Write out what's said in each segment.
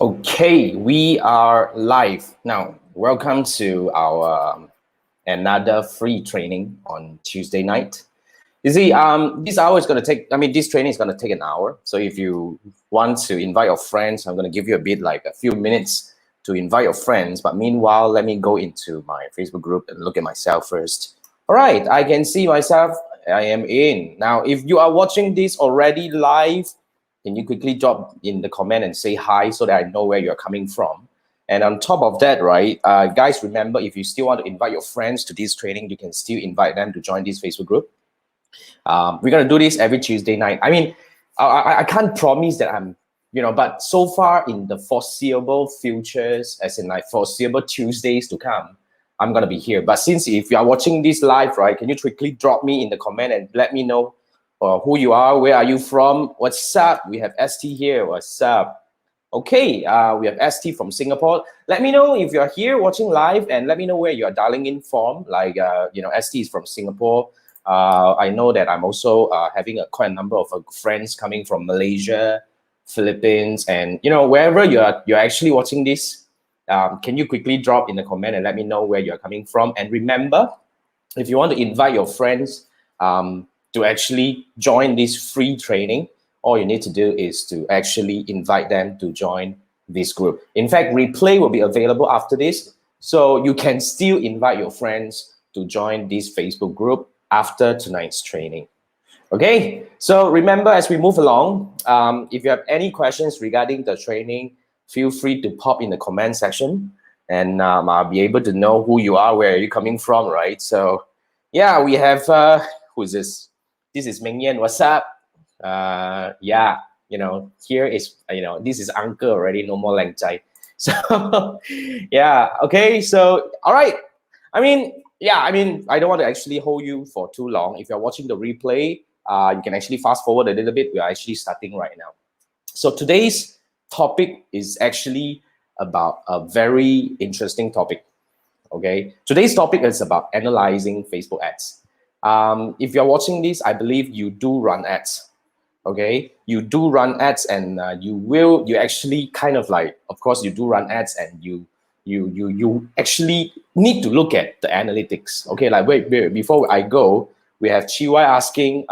Okay, we are live now. Welcome to our another free training on Tuesday night. You see, this hour is going to take. I mean, this training is going to take an hour. So if you want to invite your friends, I'm going to give you a few minutes to invite your friends. But meanwhile, let me go into my Facebook group and look at myself first. All right, I can see myself. I am in now. If you are watching this already live, can you quickly drop in the comment and say hi so that I know where you're coming from? And on top of that, right, guys, remember, if you still want to invite your friends to this training, you can still invite them to join this Facebook group. We're going to do this every Tuesday night. I mean, I can't promise that but so far in the foreseeable futures, as in like foreseeable Tuesdays to come, I'm going to be here. But since if you are watching this live, right, can you quickly drop me in the comment and let me know who you are, where are you from, what's up? We have ST here, what's up? Okay, we have ST from Singapore. Let me know if you're here watching live and let me know where you're dialing in from. ST is from Singapore. I know that I'm also having quite a number of friends coming from Malaysia, Philippines, and wherever you're actually watching this, can you quickly drop in the comment and let me know where you're coming from? And remember, if you want to invite your friends to actually join this free training, all you need to do is to actually invite them to join this group. In fact, replay will be available after this, so you can still invite your friends to join this Facebook group after tonight's training. Okay, so remember, as we move along, if you have any questions regarding the training, feel free to pop in the comment section, and I'll be able to know who you are, where are you coming from, right? So yeah, we have who's this? This is Ming Yan. What's up? Yeah, here is this is uncle already. No more Lang Chai. So yeah, okay. So all right. I mean, I don't want to actually hold you for too long. If you're watching the replay, you can actually fast forward a little bit. We are actually starting right now. So today's topic is actually about a very interesting topic. Okay, today's topic is about analyzing Facebook ads. If you're watching this, I believe you do run ads. Okay, you do run ads, and you actually kind of like, of course, you do run ads, and you actually need to look at the analytics. Okay, like wait before I go, we have Chiwai asking,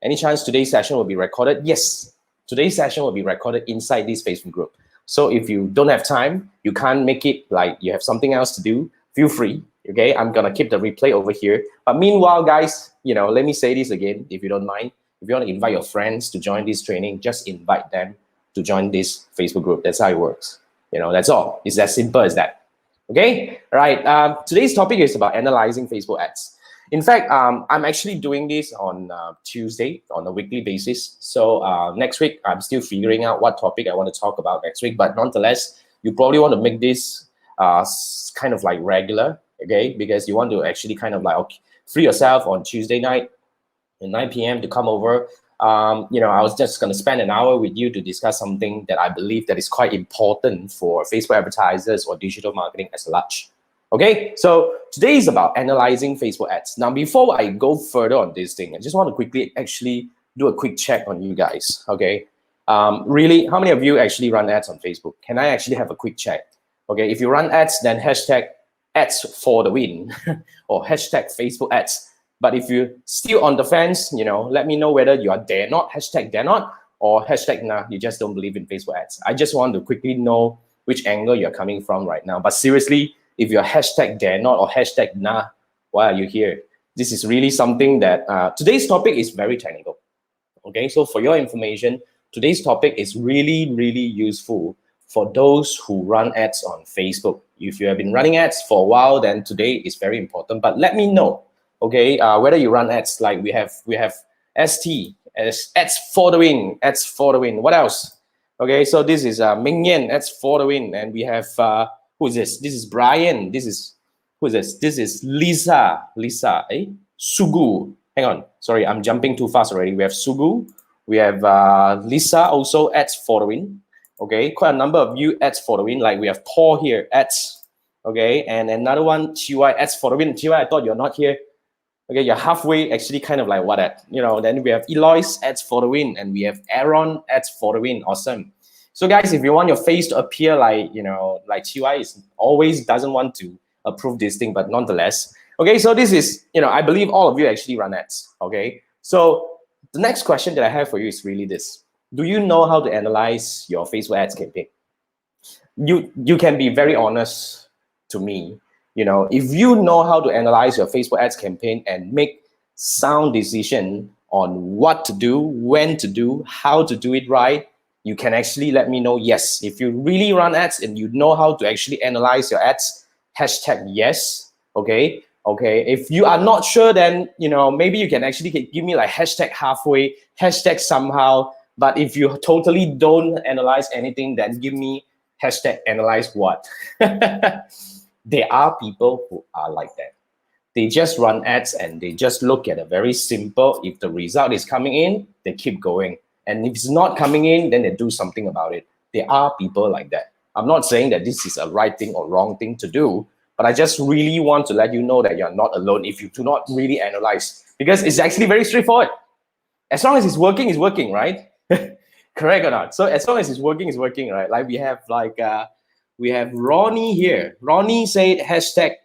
any chance today's session will be recorded? Yes, today's session will be recorded inside this Facebook group. So if you don't have time, you can't make it, like you have something else to do, feel free. Okay, I'm gonna keep the replay over here. But meanwhile, guys, let me say this again, if you don't mind. If you want to invite your friends to join this training, just invite them to join this Facebook group. That's how it works. That's all. It's as simple as that. Okay, all right. Today's topic is about analyzing Facebook ads. In fact, I'm actually doing this on Tuesday on a weekly basis. So next week, I'm still figuring out what topic I want to talk about next week. But nonetheless, you probably want to make this kind of like regular, okay? Because you want to actually kind of like free yourself on Tuesday night at 9 p.m. to come over. I was just going to spend an hour with you to discuss something that I believe that is quite important for Facebook advertisers or digital marketing as large. Okay, so today is about analyzing Facebook ads. Now, before I go further on this thing, I just want to quickly actually do a quick check on you guys. Okay, really, how many of you actually run ads on Facebook? Can I actually have a quick check? Okay, if you run ads, then hashtag ads for the win or hashtag Facebook ads. But if you're still on the fence, let me know whether you are dare not, hashtag dare not, or hashtag nah, you just don't believe in Facebook ads. I just want to quickly know which angle you're coming from right now. But seriously, if you're hashtag dare not or hashtag nah, why are you here? This is really something that today's topic is very technical. Okay, so for your information, today's topic is really, really useful for those who run ads on Facebook. If you have been running ads for a while, then today is very important. But let me know, okay, whether you run ads. Like we have ST as ads for the win, ads for the win. What else? Okay, so this is Ming Yan, ads for the win, and we have who's this? This is Brian. This is who's this? This is Lisa. Sugu. Hang on, sorry, I'm jumping too fast already. We have Sugu. We have Lisa also ads for the win. Okay, quite a number of you ads for the win. Like we have Paul here ads. Okay, and another one TY ads for the win. TY, I thought you're not here. Okay, you're halfway, actually kind of like what at, then we have Eloise ads for the win, and we have Aaron ads for the win. Awesome. So guys, if you want your face to appear like, like Chiwai is always doesn't want to approve this thing, but nonetheless, okay, so this is, I believe all of you actually run ads, okay? So the next question that I have for you is really this. Do you know how to analyze your Facebook ads campaign? You can be very honest to me. If you know how to analyze your Facebook ads campaign and make sound decision on what to do, when to do, how to do it right, you can actually let me know. Yes, if you really run ads and you know how to actually analyze your ads, hashtag yes. Okay. If you are not sure, then maybe you can actually give me like hashtag halfway, hashtag somehow. But if you totally don't analyze anything, then give me hashtag analyze what. There are people who are like that. They just run ads and they just look at a very simple, if the result is coming in, they keep going. And if it's not coming in, then they do something about it. There are people like that. I'm not saying that this is a right thing or wrong thing to do, but I just really want to let you know that you're not alone if you do not really analyze, because it's actually very straightforward. As long as it's working, right? Correct or not? So as long as it's working, right? Like we have Ronnie here. Ronnie said hashtag.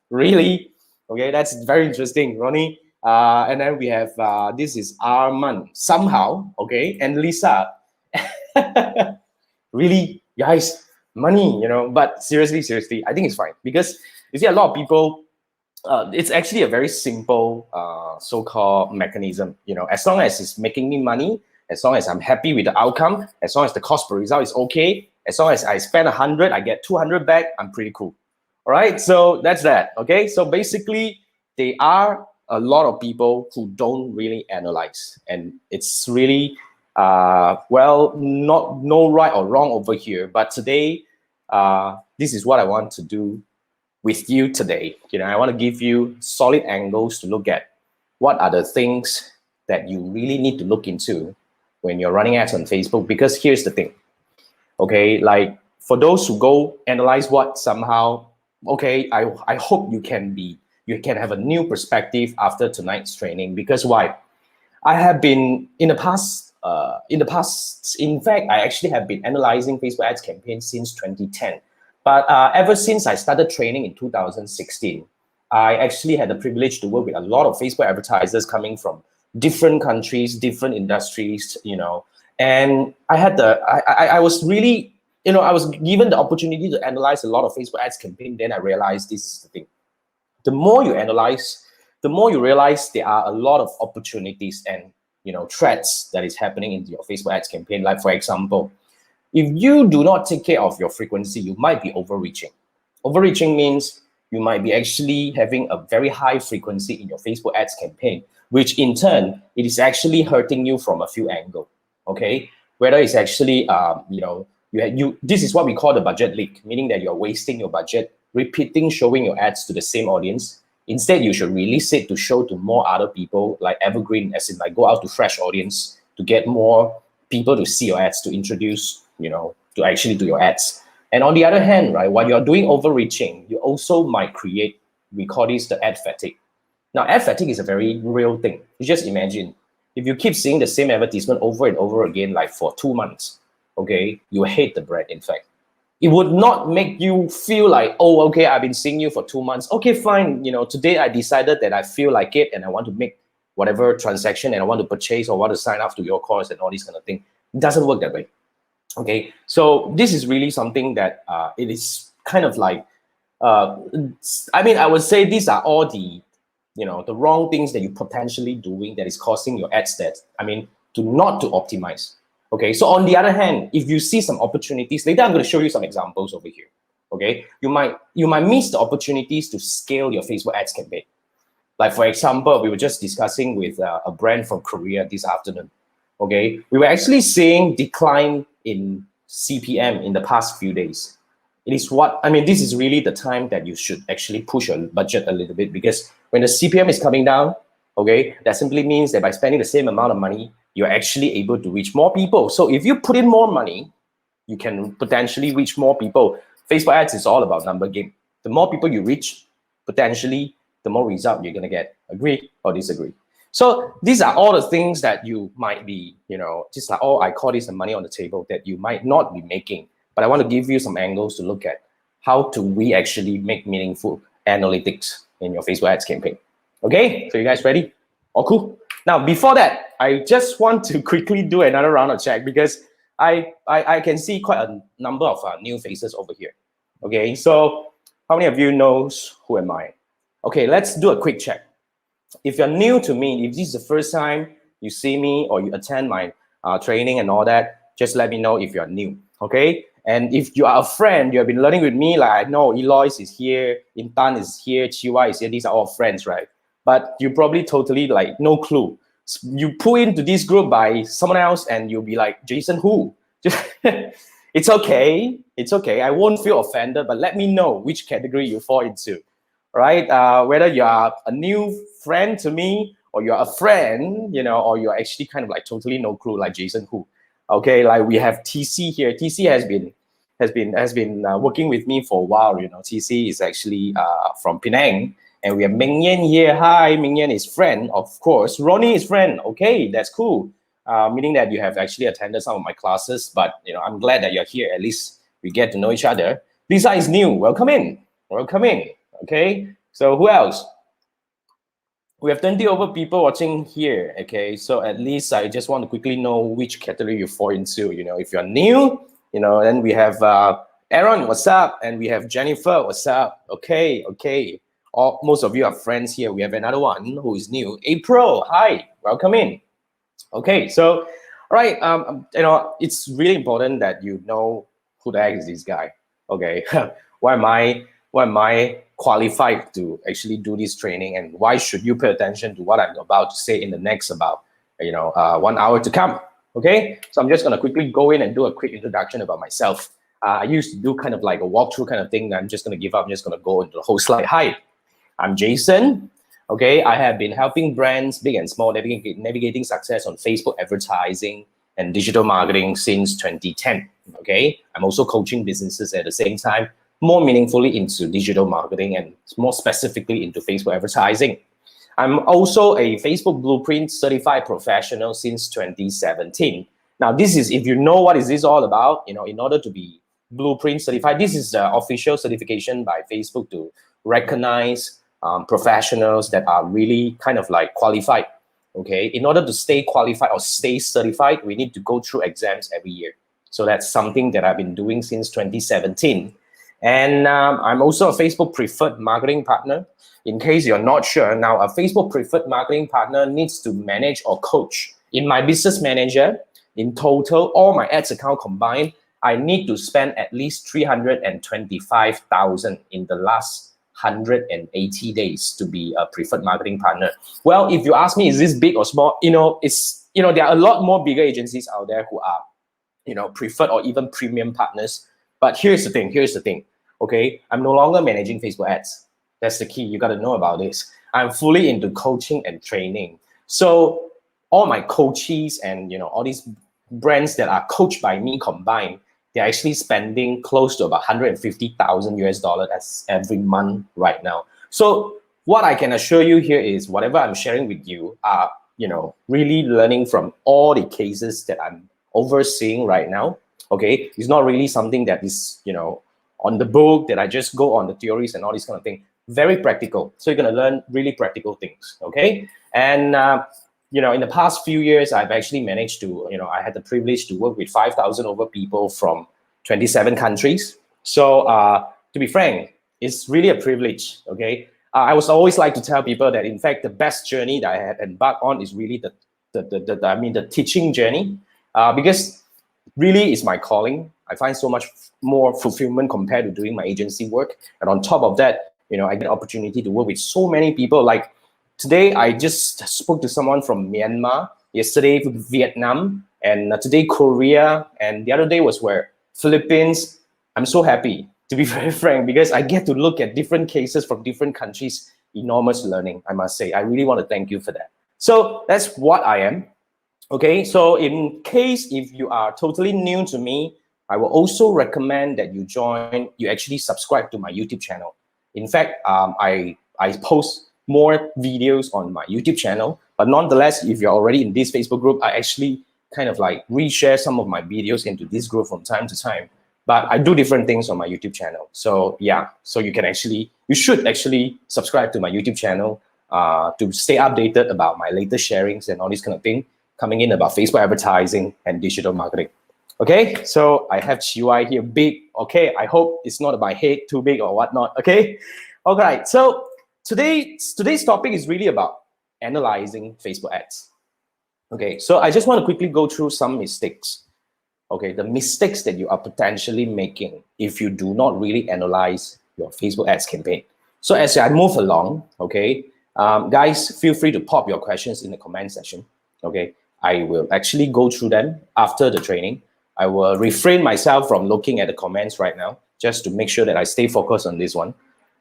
Really? Okay, that's very interesting, Ronnie. And then we have this is Arman somehow. Okay, and Lisa. Really, guys, money, But seriously, I think it's fine, because you see a lot of people. It's actually a very simple so-called mechanism. As long as it's making me money, as long as I'm happy with the outcome, as long as the cost per result is okay, as long as I spend 100, I get 200 back, I'm pretty cool. All right, so that's that. Okay, so basically, there are a lot of people who don't really analyze, and it's really not no right or wrong over here. But today, this is what I want to do with you today. I want to give you solid angles to look at what are the things that you really need to look into when you're running ads on Facebook. Because here's the thing, okay, like for those who go analyze what somehow, okay, I hope you can have a new perspective after tonight's training. Because why? I have been in the past, in fact, I actually have been analyzing Facebook ads campaigns since 2010. But ever since I started training in 2016, I actually had the privilege to work with a lot of Facebook advertisers coming from different countries, different industries, and I was really, I was given the opportunity to analyze a lot of Facebook ads campaign. Then I realized this is the thing. The more you analyze, the more you realize there are a lot of opportunities and threats that is happening in your Facebook ads campaign. Like for example, if you do not take care of your frequency, you might be overreaching. Overreaching means you might be actually having a very high frequency in your Facebook ads campaign, which in turn, it is actually hurting you from a few angles, okay? Whether it's actually, this is what we call the budget leak, meaning that you're wasting your budget, repeating, showing your ads to the same audience. Instead, you should release it to show to more other people, like evergreen, as in like go out to fresh audience to get more people to see your ads, to introduce, to actually do your ads. And on the other hand, right, while you're doing overreaching, you also might create, we call this the ad fatigue. Now, ad fatigue is a very real thing. You just imagine, if you keep seeing the same advertisement over and over again, like for 2 months, okay, you hate the brand, in fact. It would not make you feel like, oh, okay, I've been seeing you for 2 months. Okay, fine. Today I decided that I feel like it and I want to make whatever transaction and I want to purchase or want to sign up to your course and all these kind of thing. It doesn't work that way. Okay, so this is really something that it is kind of like, I would say these are all the, the wrong things that you're potentially doing that is causing your ad stats, not to optimize. Okay, so on the other hand, if you see some opportunities, later I'm going to show you some examples over here. Okay, you might miss the opportunities to scale your Facebook ads campaign. Like for example, we were just discussing with a brand from Korea this afternoon. Okay, we were actually seeing decline in CPM in the past few days. It is this is really the time that you should actually push your budget a little bit, because when the CPM is coming down, okay, that simply means that by spending the same amount of money, you're actually able to reach more people. So if you put in more money, you can potentially reach more people. Facebook ads is all about number game. The more people you reach, potentially, the more result you're gonna get. Agree or disagree? So these are all the things that you might be, just like, oh, I call this the money on the table that you might not be making. But I want to give you some angles to look at. How do we actually make meaningful analytics in your Facebook ads campaign? Okay, so you guys ready? Oh, cool. Now, before that, I just want to quickly do another round of check because I can see quite a number of new faces over here. Okay, so how many of you knows who am I? Okay, let's do a quick check. If you're new to me, if this is the first time you see me or you attend my training and all that, just let me know if you're new, okay? And if you are a friend, you have been learning with me, like I know Eloise is here, Intan is here, Chiwa is here, these are all friends, right? But you probably totally like no clue. You pull into this group by someone else and you'll be like, Jason, who? It's okay, it's okay. I won't feel offended, but let me know which category you fall into, right? Whether you are a new friend to me or you're a friend, or you're actually kind of like totally no clue, like Jason who. Okay, like we have TC here. TC has been working with me for a while. TC is actually from Penang, and we have Ming Yen here. Hi, Ming Yen is friend, of course. Ronnie is friend. Okay, that's cool. Meaning that you have actually attended some of my classes, but I'm glad that you're here. At least we get to know each other. Lisa is new. Welcome in. Welcome in. Okay. So who else? We have 20 over people watching here, okay? So at least I just want to quickly know which category you fall into, if you're new, then we have Aaron, what's up? And we have Jennifer, what's up? Okay. Most of you are friends here. We have another one who is new. April, hi, welcome in. Okay, so, all right, it's really important that you know who the heck is this guy, okay? Why am I qualified to actually do this training, and why should you pay attention to what I'm about to say in the next about 1 hour to come? Okay, so I'm just gonna quickly go in and do a quick introduction about myself. I used to do kind of like a walkthrough kind of thing. I'm just gonna give up. I'm just gonna go into the whole slide. Hi, I'm Jason. Okay, I have been helping brands, big and small, navigating success on Facebook advertising and digital marketing since 2010. Okay, I'm also coaching businesses at the same time, more meaningfully into digital marketing and more specifically into Facebook advertising. I'm also a Facebook Blueprint certified professional since 2017. Now, this is, if you know what is this all about, in order to be Blueprint certified, this is the official certification by Facebook to recognize professionals that are really kind of like qualified. Okay, in order to stay qualified or stay certified, we need to go through exams every year. So that's something that I've been doing since 2017. And I'm also a Facebook preferred marketing partner. In case you're not sure, now a Facebook preferred marketing partner needs to manage or coach. In my business manager, in total, all my ads account combined, I need to spend at least 325,000 in the last 180 days to be a preferred marketing partner. Well, if you ask me, is this big or small? There are a lot more bigger agencies out there who are, preferred or even premium partners. But here's the thing, okay? I'm no longer managing Facebook ads. That's the key. You got to know about this. I'm fully into coaching and training. So all my coaches and, all these brands that are coached by me combined, they're actually spending close to about 150,000 US dollars every month right now. So what I can assure you here is whatever I'm sharing with you are, really learning from all the cases that I'm overseeing right now. Okay, it's not really something that is, on the book that I just go on the theories and all this kind of thing. Very practical. So you're going to learn really practical things. Okay, and in the past few years, I've actually managed to, I had the privilege to work with 5,000 over people from 27 countries. So to be frank, it's really a privilege. Okay, I was always like to tell people that in fact the best journey that I had embarked on is really the teaching journey, because really it's my calling. I find so much more fulfillment compared to doing my agency work. And on top of that, I get the opportunity to work with so many people. Like today, I just spoke to someone from Myanmar, yesterday Vietnam, and today Korea, and the other day was where? Philippines. I'm so happy, to be very frank, because I get to look at different cases from different countries. Enormous learning, I must say. I really want to thank you for that. So that's what I am. Okay, so in case if you are totally new to me, I will also recommend that you actually subscribe to my YouTube channel. In fact, I post more videos on my YouTube channel. But nonetheless, if you're already in this Facebook group, I actually kind of like reshare some of my videos into this group from time to time. But I do different things on my YouTube channel. So yeah, so you should actually subscribe to my YouTube channel to stay updated about my latest sharings and all this kind of thing coming in about Facebook advertising and digital marketing. Okay, so I have Chiwai here, big. Okay, I hope it's not my head too big or whatnot. Okay, all right. So today's topic is really about analyzing Facebook ads. Okay, so I just want to quickly go through some mistakes. Okay, the mistakes that you are potentially making if you do not really analyze your Facebook ads campaign. So as I move along, okay, guys, feel free to pop your questions in the comment section. Okay, I will actually go through them after the training. I will refrain myself from looking at the comments right now, just to make sure that I stay focused on this one.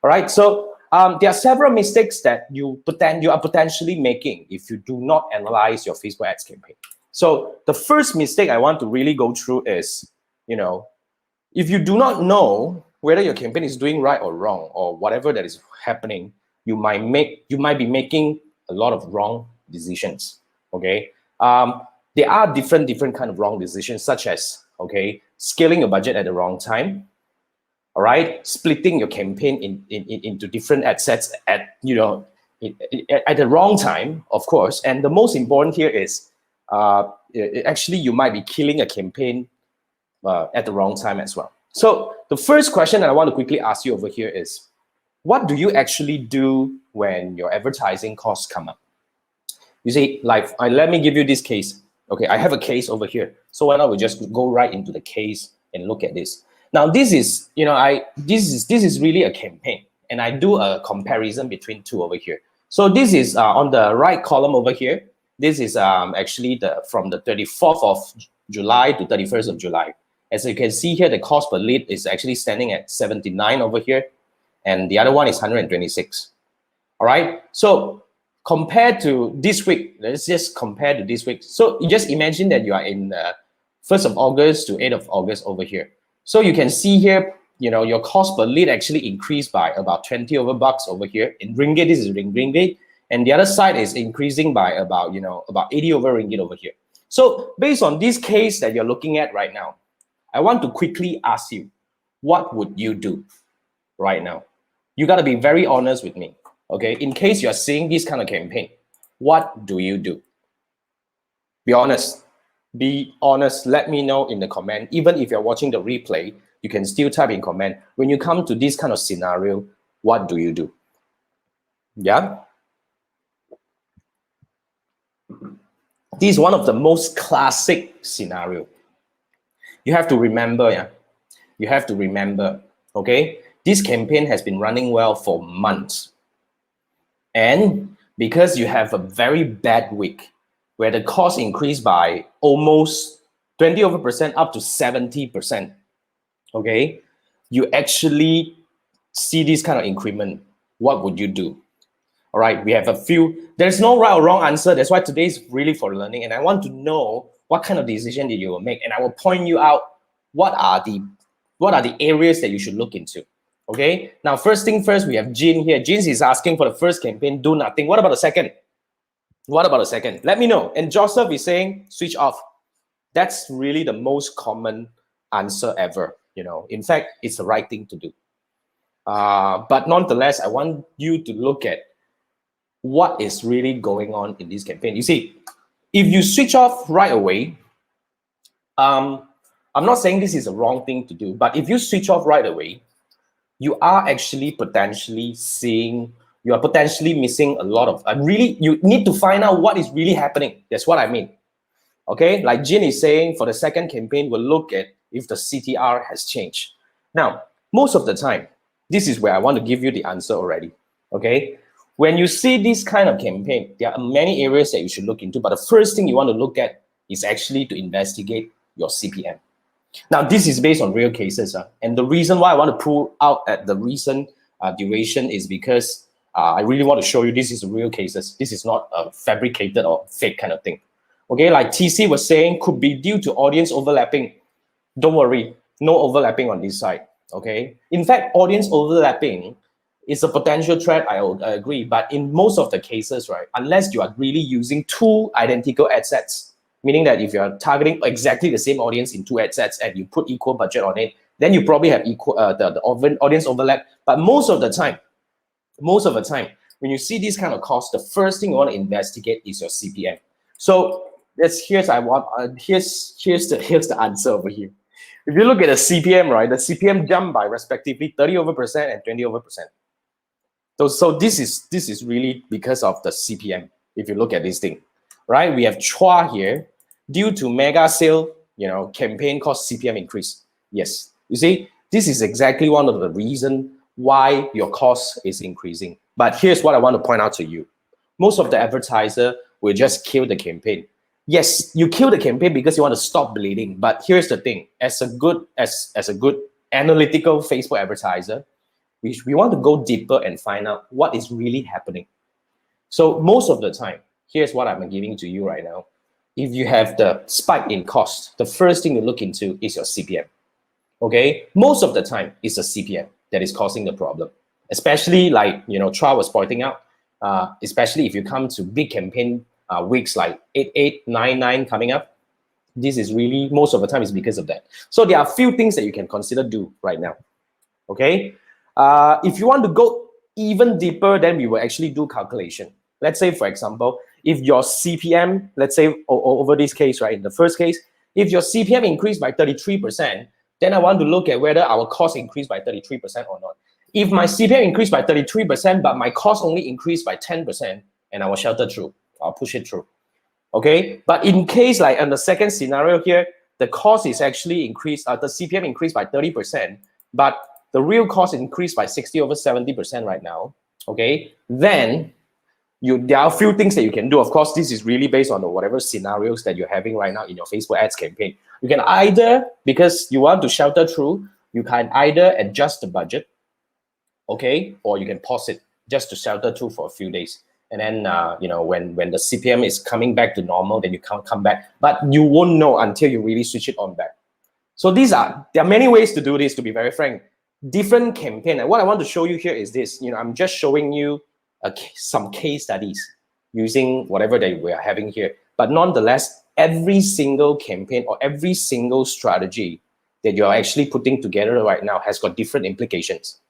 All right, so there are several mistakes that you are potentially making if you do not analyze your Facebook ads campaign. So the first mistake I want to really go through is, if you do not know whether your campaign is doing right or wrong or whatever that is happening, you might be making a lot of wrong decisions. Okay, there are different kind of wrong decisions, such as scaling your budget at the wrong time. All right, splitting your campaign into different ad sets at the wrong time, of course. And the most important here is actually you might be killing a campaign at the wrong time as well. So the first question that I want to quickly ask you over here is, what do you actually do when your advertising costs come up? You see, like, let me give you this case. Okay, I have a case over here. So why not we just go right into the case and look at this. Now, this is, this is really a campaign, and I do a comparison between two over here. So this is on the right column over here. This is actually from the 34th of July to 31st of July. As you can see here, the cost per lead is actually standing at 79 over here, and the other one is 126. All right. So compared to this week, let's just compare to this week. So you just imagine that you are in 1st of August to 8th of August over here. So you can see here, your cost per lead actually increased by about 20 over bucks over here. In ringgit, this is ringgit. And the other side is increasing by about, about 80 over ringgit over here. So based on this case that you're looking at right now, I want to quickly ask you, what would you do right now? You got to be very honest with me. Okay, in case you're seeing this kind of campaign, what do you do? Be honest. Be honest. Let me know in the comment. Even if you're watching the replay, you can still type in comment. When you come to this kind of scenario, what do you do? Yeah. This is one of the most classic scenario. You have to remember, yeah. You have to remember, okay? This campaign has been running well for months. And because you have a very bad week where the cost increased by almost 20 over percent up to 70%, okay, you actually see this kind of increment, what would you do? All right, we have a few, there's no right or wrong answer. That's why today is really for learning. And I want to know what kind of decision that you will make. And I will point you out what are the areas that you should look into. Okay, now first thing first, we have Jean here. Jean is asking for the first campaign, do nothing. What about the second? What about the second? Let me know. And Joseph is saying switch off. That's really the most common answer ever. In fact, it's the right thing to do. But nonetheless, I want you to look at what is really going on in this campaign. You see, if you switch off right away, I'm not saying this is the wrong thing to do, but if you switch off right away, you are actually potentially missing a lot of, you need to find out what is really happening. That's what I mean. Okay, like Jin is saying, for the second campaign, we'll look at if the CTR has changed. Now, most of the time, this is where I want to give you the answer already. Okay, when you see this kind of campaign, there are many areas that you should look into, but the first thing you want to look at is actually to investigate your CPM. Now, this is based on real cases. And the reason why I want to pull out at the recent duration is because I really want to show you this is real cases. This is not a fabricated or fake kind of thing. Okay, like TC was saying, could be due to audience overlapping. Don't worry, no overlapping on this side. Okay, in fact, audience overlapping It's a potential threat, I agree. But in most of the cases, right, unless you are really using two identical ad sets, meaning that if you're targeting exactly the same audience in two ad sets and you put equal budget on it, then you probably have equal the audience overlap. But most of the time, when you see these kind of costs, the first thing you want to investigate is your CPM. So here's the answer over here. If you look at the CPM, right, the CPM jumped by respectively 30% and 20%. So this is really because of the CPM. If you look at this thing, right, we have Chua here due to mega sale, campaign cost CPM increase. Yes, you see, this is exactly one of the reasons why your cost is increasing. But here's what I want to point out to you. Most of the advertiser will just kill the campaign. Yes, you kill the campaign because you want to stop bleeding. But here's the thing: as a good analytical Facebook advertiser, we want to go deeper and find out what is really happening. So most of the time, here's what I'm giving to you right now. If you have the spike in cost, the first thing you look into is your CPM. Okay, most of the time it's the CPM that is causing the problem. Especially like Chua was pointing out, especially if you come to big campaign weeks like 8899 coming up, this is really most of the time is because of that. So there are a few things that you can consider do right now. Okay, if you want to go even deeper, then we will actually do calculation. Let's say, for example, if your CPM, let's say over this case, right, in the first case, if your CPM increased by 33%, then I want to look at whether our cost increased by 33% or not. If my CPM increased by 33%, but my cost only increased by 10%, and I will shelter through, I'll push it through. Okay, but in case like in the second scenario here, the cost is actually increased, the CPM increased by 30%, but the real cost increased by 60 over 70% right now. Okay, then there are a few things that you can do. Of course, this is really based on whatever scenarios that you're having right now in your Facebook ads campaign. You can either, because you want to shelter through, you can either adjust the budget, okay, or you can pause it just to shelter through for a few days. And then, when the CPM is coming back to normal, then you can't come back. But you won't know until you really switch it on back. So there are many ways to do this, to be very frank. Different campaign. And what I want to show you here is this. I'm just showing you some case studies using whatever that we are having here. But nonetheless, every single campaign or every single strategy that you're actually putting together right now has got different implications.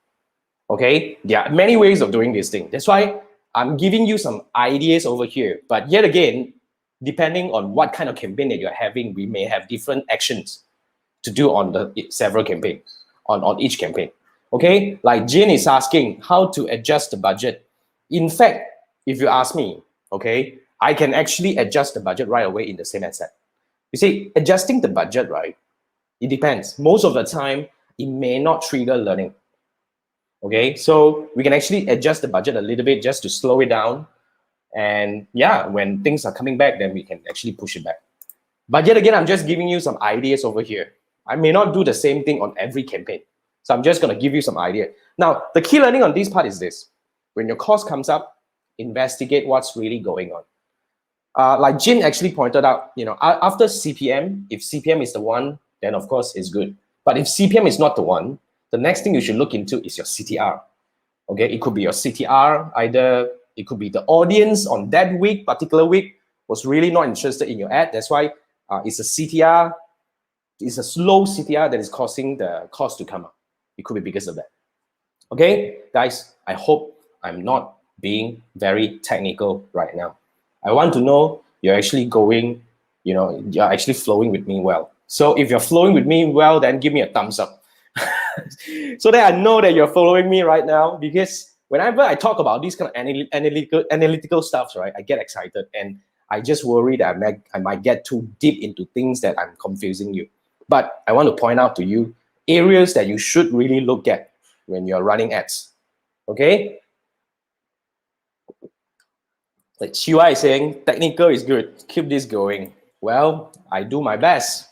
Okay, there are many ways of doing this thing. That's why I'm giving you some ideas over here. But yet again, depending on what kind of campaign that you're having, we may have different actions to do on the several campaigns, on each campaign. Okay, like Jane is asking how to adjust the budget. In fact, if you ask me, okay, I can actually adjust the budget right away in the same ad set. You see, adjusting the budget, right, it depends. Most of the time, it may not trigger learning. Okay, so we can actually adjust the budget a little bit just to slow it down. And yeah, when things are coming back, then we can actually push it back. But yet again, I'm just giving you some ideas over here. I may not do the same thing on every campaign. So I'm just going to give you some idea. Now, the key learning on this part is this. When your cost comes up, investigate what's really going on. Like Jin actually pointed out, after CPM, if CPM is the one, then of course it's good. But if CPM is not the one, the next thing you should look into is your CTR. Okay, it could be your CTR, either it could be the audience on that week, particular week, was really not interested in your ad. That's why it's a CTR, it's a slow CTR that is causing the cost to come up. It could be because of that. Okay, guys, I hope I'm not being very technical right now. I want to know you're actually going, you're actually flowing with me well. So if you're flowing with me well, then give me a thumbs up. So that I know that you're following me right now, because whenever I talk about these kind of analytical stuff, right, I get excited and I just worry that I might get too deep into things that I'm confusing you. But I want to point out to you areas that you should really look at when you're running ads. Okay? Like Chiwa is saying, technical is good. Keep this going. Well, I do my best.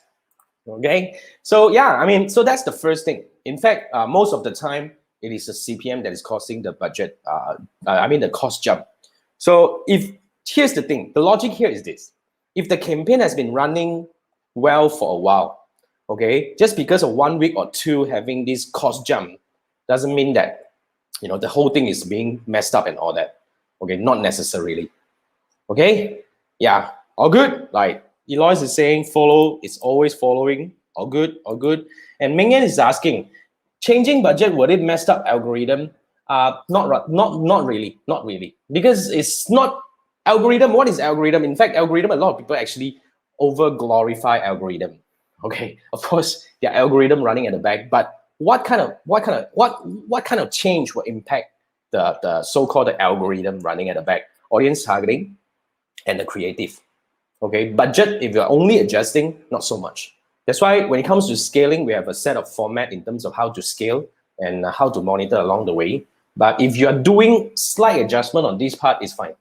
Okay? So yeah, so that's the first thing. In fact, most of the time, it is the CPM that is causing the budget, the cost jump. So here's the thing, the logic here is this. If the campaign has been running well for a while, okay, just because of 1 week or two having this cost jump doesn't mean that you know, the whole thing is being messed up and all that. Okay, not necessarily. Okay, yeah, all good. Like Eloise is saying, follow, it's always following. All good, all good. And Mingyan is asking, changing budget, would it mess up algorithm? Not really, because it's not algorithm. What is algorithm? In fact, algorithm, a lot of people actually over glorify algorithm. Okay, of course, there are algorithm running at the back, but what kind of change will impact the so-called algorithm running at the back? Audience targeting and the creative. Okay, budget, if you're only adjusting, not so much. That's why when it comes to scaling, we have a set of format in terms of how to scale and how to monitor along the way. But if you're doing slight adjustment on this part, it's fine.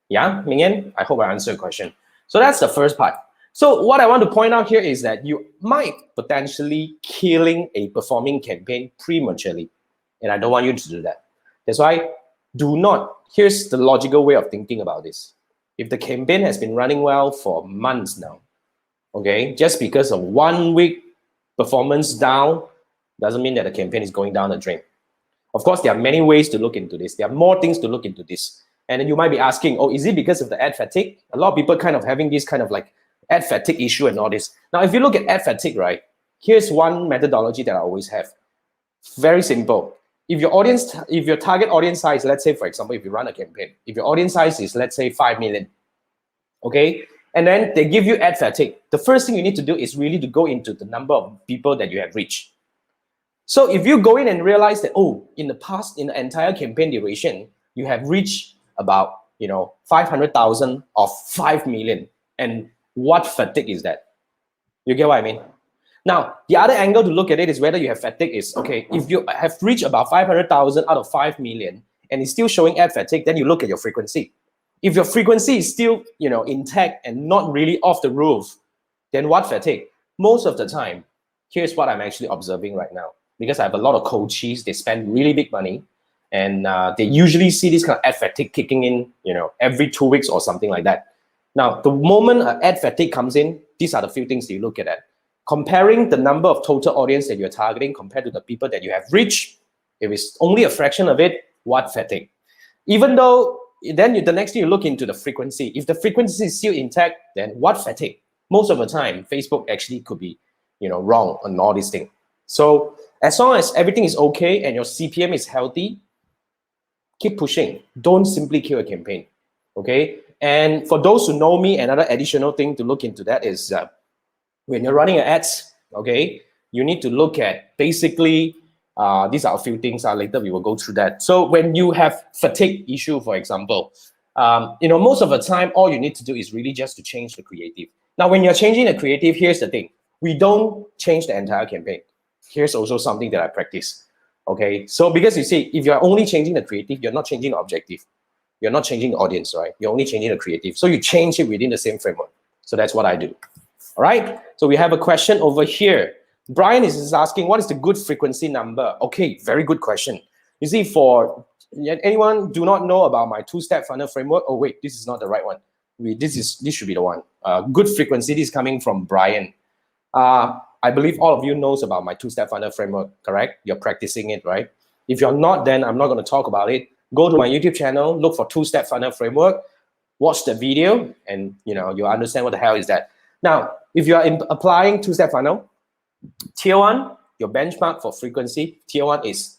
Yeah, Mingyan, I hope I answered your question. So that's the first part. So what I want to point out here is that you might potentially killing a performing campaign prematurely. And I don't want you to do that. That's why do not, here's the logical way of thinking about this. If the campaign has been running well for months now, okay, just because of 1 week performance down doesn't mean that the campaign is going down the drain. Of course, there are many ways to look into this. There are more things to look into this. And then you might be asking, oh, is it because of the ad fatigue? A lot of people kind of having this kind of like ad fatigue issue and all this. Now, if you look at ad fatigue, right, here's one methodology that I always have. Very simple. If your target audience size, let's say, for example, if you run a campaign, if your audience size is, let's say, 5 million, okay, and then they give you ad fatigue, the first thing you need to do is really to go into the number of people that you have reached. So if you go in and realize that, oh, in the past, in the entire campaign duration, you have reached about, 500,000 of 5 million, and what fatigue is that? You get what I mean? Now, the other angle to look at it is whether you have fatigue is, okay, if you have reached about 500,000 out of 5 million and it's still showing ad fatigue, then you look at your frequency. If your frequency is still, intact and not really off the roof, then what fatigue? Most of the time, here's what I'm actually observing right now. Because I have a lot of coaches, they spend really big money and they usually see this kind of ad fatigue kicking in, every 2 weeks or something like that. Now, the moment ad fatigue comes in, these are the few things that you look at. Comparing the number of total audience that you're targeting compared to the people that you have reached, if it's only a fraction of it, what fatigue? Even though, then the next thing you look into the frequency. If the frequency is still intact, then what fatigue? Most of the time, Facebook actually could be, wrong on all these things. So as long as everything is okay and your CPM is healthy, keep pushing. Don't simply kill a campaign, okay? And for those who know me, another additional thing to look into that is when you're running ads, okay, you need to look at basically, these are a few things, later we will go through that. So when you have fatigue issue, for example, most of the time, all you need to do is really just to change the creative. Now, when you're changing the creative, here's the thing. We don't change the entire campaign. Here's also something that I practice, okay? So because you see, if you're only changing the creative, you're not changing the objective. You're not changing the audience, right? You're only changing the creative. So you change it within the same framework. So that's what I do. All right, so we have a question over here. Brian is asking, what is the good frequency number? Okay, very good question. You see, for anyone do not know about my two-step funnel framework, oh wait, this is not the right one. This should be the one. Good frequency, this is coming from Brian. I believe all of you knows about my two-step funnel framework, correct? You're practicing it, right? If you're not, then I'm not going to talk about it. Go to my YouTube channel, look for two-step funnel framework, watch the video, and you'll understand what the hell is that. Now, if you are applying two-step funnel, tier 1, your benchmark for frequency, tier 1 is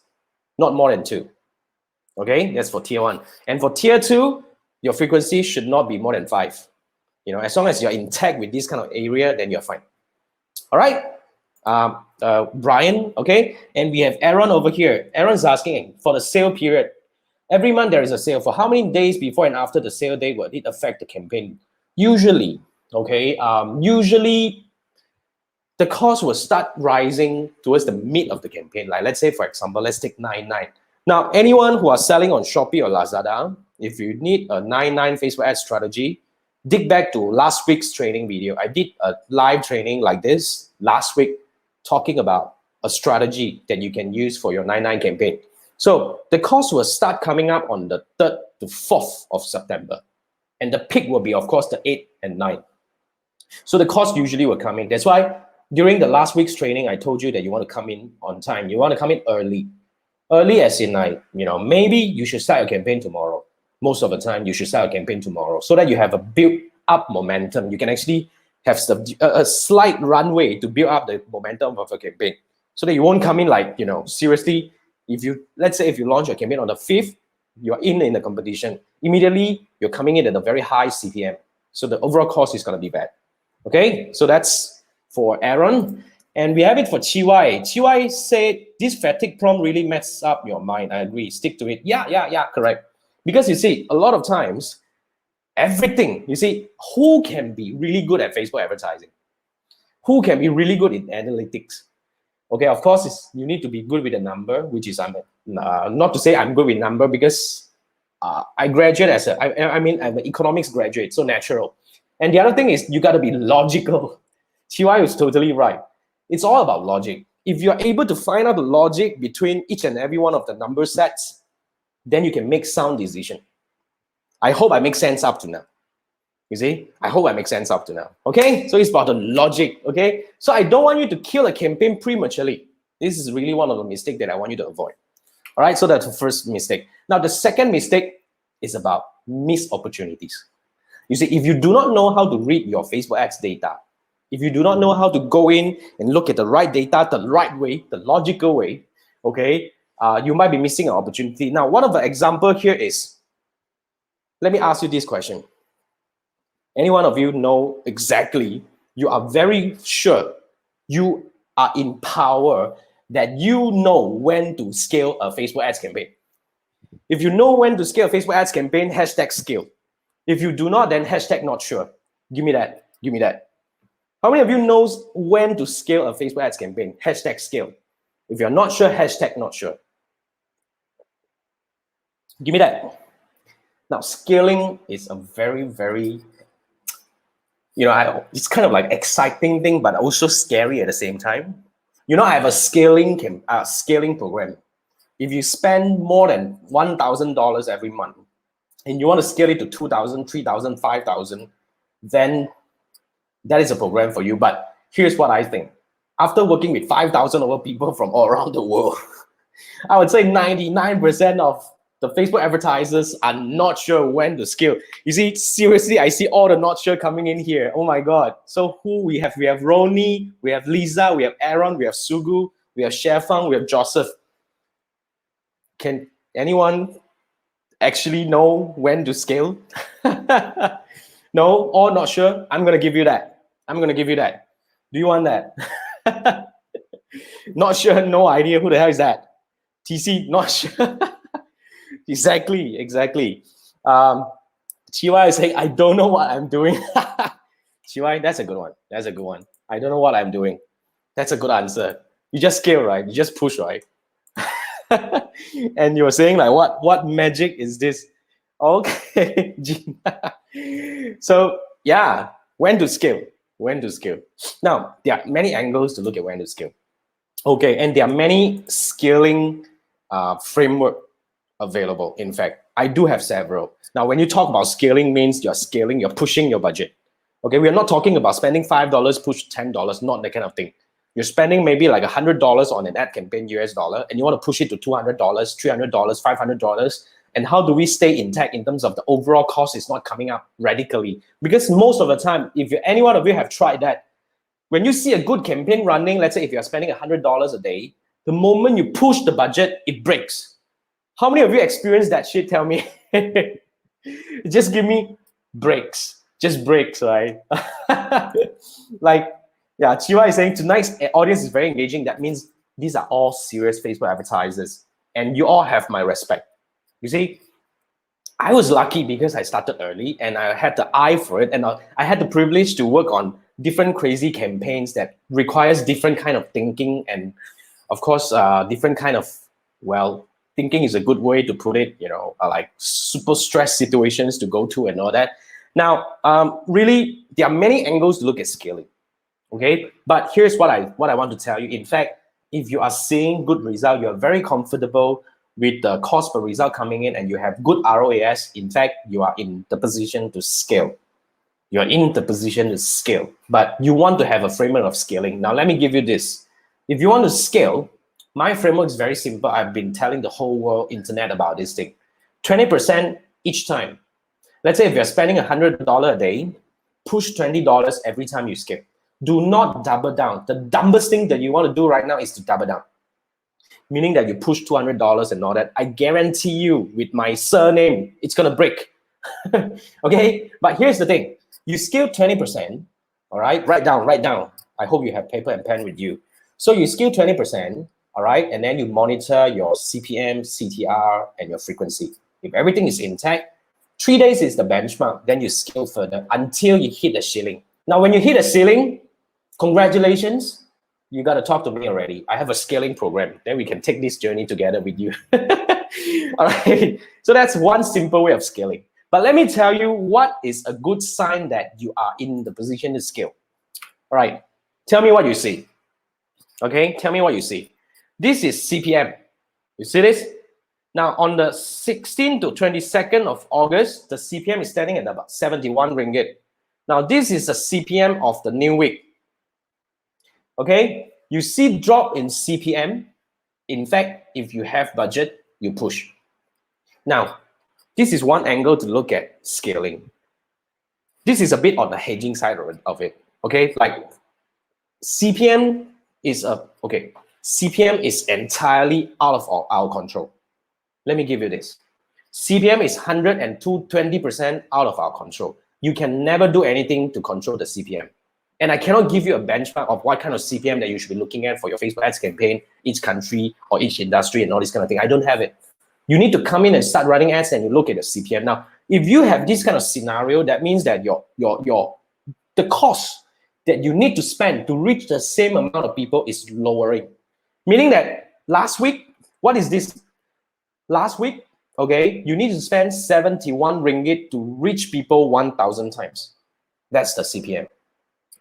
not more than 2. Okay, that's for tier 1. And for tier 2, your frequency should not be more than 5. As long as you're intact with this kind of area, then you're fine. All right, Brian, okay? And we have Aaron over here. Aaron's asking, for the sale period, every month there is a sale. For how many days before and after the sale day will it affect the campaign? Usually, okay, usually the cost will start rising towards the mid of the campaign. Like let's say, for example, let's take 99. Now, anyone who are selling on Shopee or Lazada, if you need a 99 Facebook ad strategy, dig back to last week's training video. I did a live training like this last week talking about a strategy that you can use for your 99 campaign. So the cost will start coming up on the 3rd to 4th of September. And the peak will be, of course, the 8th and 9th. So the cost usually will come in. That's why during the last week's training, I told you that you want to come in on time. You want to come in early. Early as in like, maybe you should start your campaign tomorrow. Most of the time, you should start a campaign tomorrow so that you have a built up momentum. You can actually have a slight runway to build up the momentum of a campaign so that you won't come in like, seriously, let's say if you launch a campaign on the 5th, you're in the competition. Immediately, you're coming in at a very high CPM. So the overall cost is going to be bad. Okay, so that's for Aaron. And we have it for Chiwai. Chiwai said, this fatigue prompt really messes up your mind. I agree. Stick to it. Yeah, correct. Because you see, a lot of times, everything, you see, who can be really good at Facebook advertising? Who can be really good in analytics? Okay, of course, you need to be good with a number, which is, not to say I'm good with number because I graduate as I'm an economics graduate, so natural. And the other thing is you got to be logical. Chiwai is totally right. It's all about logic. If you're able to find out the logic between each and every one of the number sets, then you can make sound decision. I hope I make sense up to now. You see, I hope I make sense up to now. Okay, so it's about the logic. Okay, so I don't want you to kill a campaign prematurely. This is really one of the mistakes that I want you to avoid. All right, so that's the first mistake. Now, the second mistake is about missed opportunities. You see, if you do not know how to read your Facebook ads data, if you do not know how to go in and look at the right data the right way, the logical way, okay, you might be missing an opportunity. Now, one of the example here is, let me ask you this question. Any one of you know exactly, you are very sure, you are in power that you know when to scale a Facebook ads campaign. If you know when to scale a Facebook ads campaign, hashtag scale. If you do not, then hashtag not sure. Give me that. Give me that. How many of you knows when to scale a Facebook ads campaign? Hashtag scale. If you're not sure, hashtag not sure. Give me that. Now, scaling is a very, very, it's kind of like exciting thing, but also scary at the same time. I have a scaling program. If you spend more than $1,000 every month, and you want to scale it to 2,000, 3,000, 5,000, then that is a program for you. But here's what I think. After working with 5,000 over people from all around the world, I would say 99% of the Facebook advertisers are not sure when to scale. You see, seriously, I see all the not sure coming in here. Oh my God. So who we have? We have Roni, we have Lisa, we have Aaron, we have Sugu, we have Shefang, we have Joseph. Can anyone actually know when to scale? No, or not sure? I'm going to give you that. I'm going to give you that. Do you want that? Not sure, no idea. Who the hell is that? TC, not sure. Exactly. Chiwai is saying, I don't know what I'm doing. Chiwai, that's a good one. That's a good one. I don't know what I'm doing. That's a good answer. You just scale, right? You just push, right? And you're saying like, what magic is this? Okay. So yeah, when to scale? Now, there are many angles to look at when to scale. Okay, and there are many scaling framework available. In fact, I do have several. Now, when you talk about scaling, means you're scaling, you're pushing your budget. Okay, we're not talking about spending $5, push $10, not that kind of thing. You're spending maybe like $100 on an ad campaign, US dollar, and you want to push it to $200, $300, $500. And how do we stay intact in terms of the overall cost is not coming up radically? Because most of the time, if any one of you have tried that, when you see a good campaign running, let's say if you're spending $100 a day, the moment you push the budget, it breaks. How many of you experienced that shit? Tell me. Just give me breaks. Just breaks, right? Like, yeah, Chiwa is saying tonight's audience is very engaging. That means these are all serious Facebook advertisers. And you all have my respect. You see, I was lucky because I started early and I had the eye for it. And I had the privilege to work on different crazy campaigns that requires different kind of thinking. And of course, different kind of, well, thinking is a good way to put it, like super stress situations to go to and all that. Now, really, there are many angles to look at scaling. Okay, but here's what I want to tell you. In fact, if you are seeing good result, you're very comfortable with the cost per result coming in and you have good ROAS, in fact, you are in the position to scale. You're in the position to scale, but you want to have a framework of scaling. Now, let me give you this. If you want to scale, My framework is very simple. I've been telling the whole world internet about this thing. 20% each time. Let's say if you're spending $100 a day, push $20 every time you skip. Do not double down. The dumbest thing that you want to do right now is to double down. Meaning that you push $200 and all that. I guarantee you with my surname, it's going to break. Okay? But here's the thing. You skill 20%, all right? Write down. I hope you have paper and pen with you. So you skill 20%, all right? And then you monitor your CPM, CTR, and your frequency. If everything is intact, 3 days is the benchmark. Then you scale further until you hit the ceiling. Now, when you hit a ceiling, congratulations, you got to talk to me already. I have a scaling program. Then we can take this journey together with you. All right. So that's one simple way of scaling. But let me tell you what is a good sign that you are in the position to scale. All right. Tell me what you see. Okay. Tell me what you see. This is CPM. You see this? Now, on the 16th to 22nd of August, the CPM is standing at about 71 ringgit. Now, this is the CPM of the new week. Okay? You see drop in CPM. In fact, if you have budget, you push. Now, this is one angle to look at scaling. This is a bit on the hedging side of it. Okay? Like, CPM is CPM is entirely out of our control. Let me give you this. CPM is 120% out of our control. You can never do anything to control the CPM. And I cannot give you a benchmark of what kind of CPM that you should be looking at for your Facebook ads campaign, each country or each industry and all this kind of thing. I don't have it. You need to come in and start running ads and you look at the CPM. Now, if you have this kind of scenario, that means that the cost that you need to spend to reach the same amount of people is lowering. Meaning that last week, what is this? Last week, okay, you need to spend 71 ringgit to reach people 1,000 times. That's the CPM.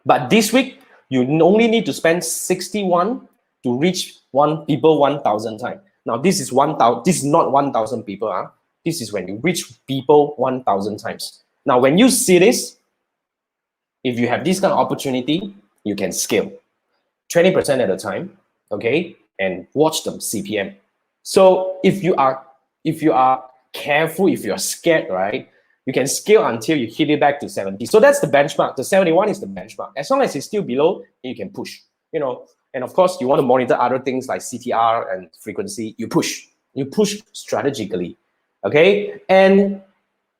But this week, you only need to spend 61 to reach people 1,000 times. Now, this is 1,000. This is not 1,000 people. Huh? This is when you reach people 1,000 times. Now, when you see this, if you have this kind of opportunity, you can scale 20% at a time, okay, and watch the CPM. So if you are careful, if you're scared, right, you can scale until you hit it back to 70. So that's the benchmark. The 71 is the benchmark. As long as it's still below, you can push. You know, and of course, you want to monitor other things like CTR and frequency. You push strategically, okay. And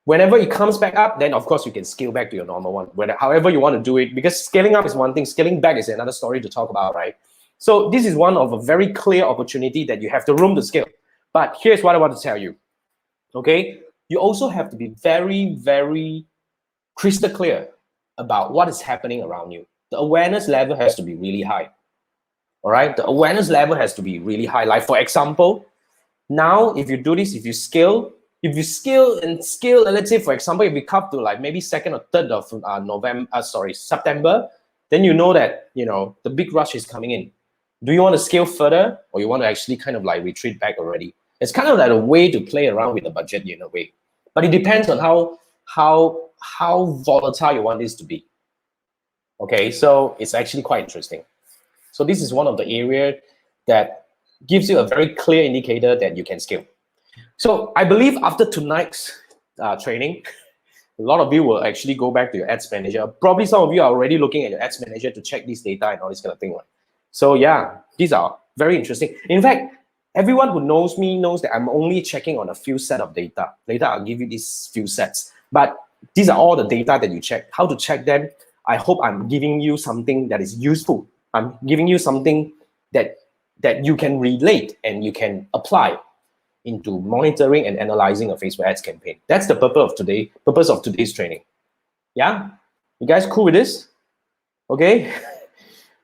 whenever it comes back up, then of course you can scale back to your normal one. However you want to do it, because scaling up is one thing, scaling back is another story to talk about, right? So this is one of a very clear opportunity that you have the room to scale. But here's what I want to tell you, okay? You also have to be very, very crystal clear about what is happening around you. The awareness level has to be really high, all right? The awareness level has to be really high. Like for example, now if you do this, if you scale, and let's say for example, if we come to like maybe 2nd or 3rd of September, then you know that, you know, the big rush is coming in. Do you want to scale further, or you want to actually kind of like retreat back already? It's kind of like a way to play around with the budget in a way, but it depends on how volatile you want this to be. Okay, so it's actually quite interesting. So this is one of the areas that gives you a very clear indicator that you can scale. So I believe after tonight's training, a lot of you will actually go back to your ads manager. Probably some of you are already looking at your ads manager to check this data and all this kind of thing. Right? So yeah, these are very interesting. In fact, everyone who knows me knows that I'm only checking on a few set of data. Later, I'll give you these few sets. But these are all the data that you check. How to check them? I hope I'm giving you something that is useful. I'm giving you something that you can relate and you can apply into monitoring and analyzing a Facebook ads campaign. That's the purpose of today's training. Yeah? You guys cool with this? Okay?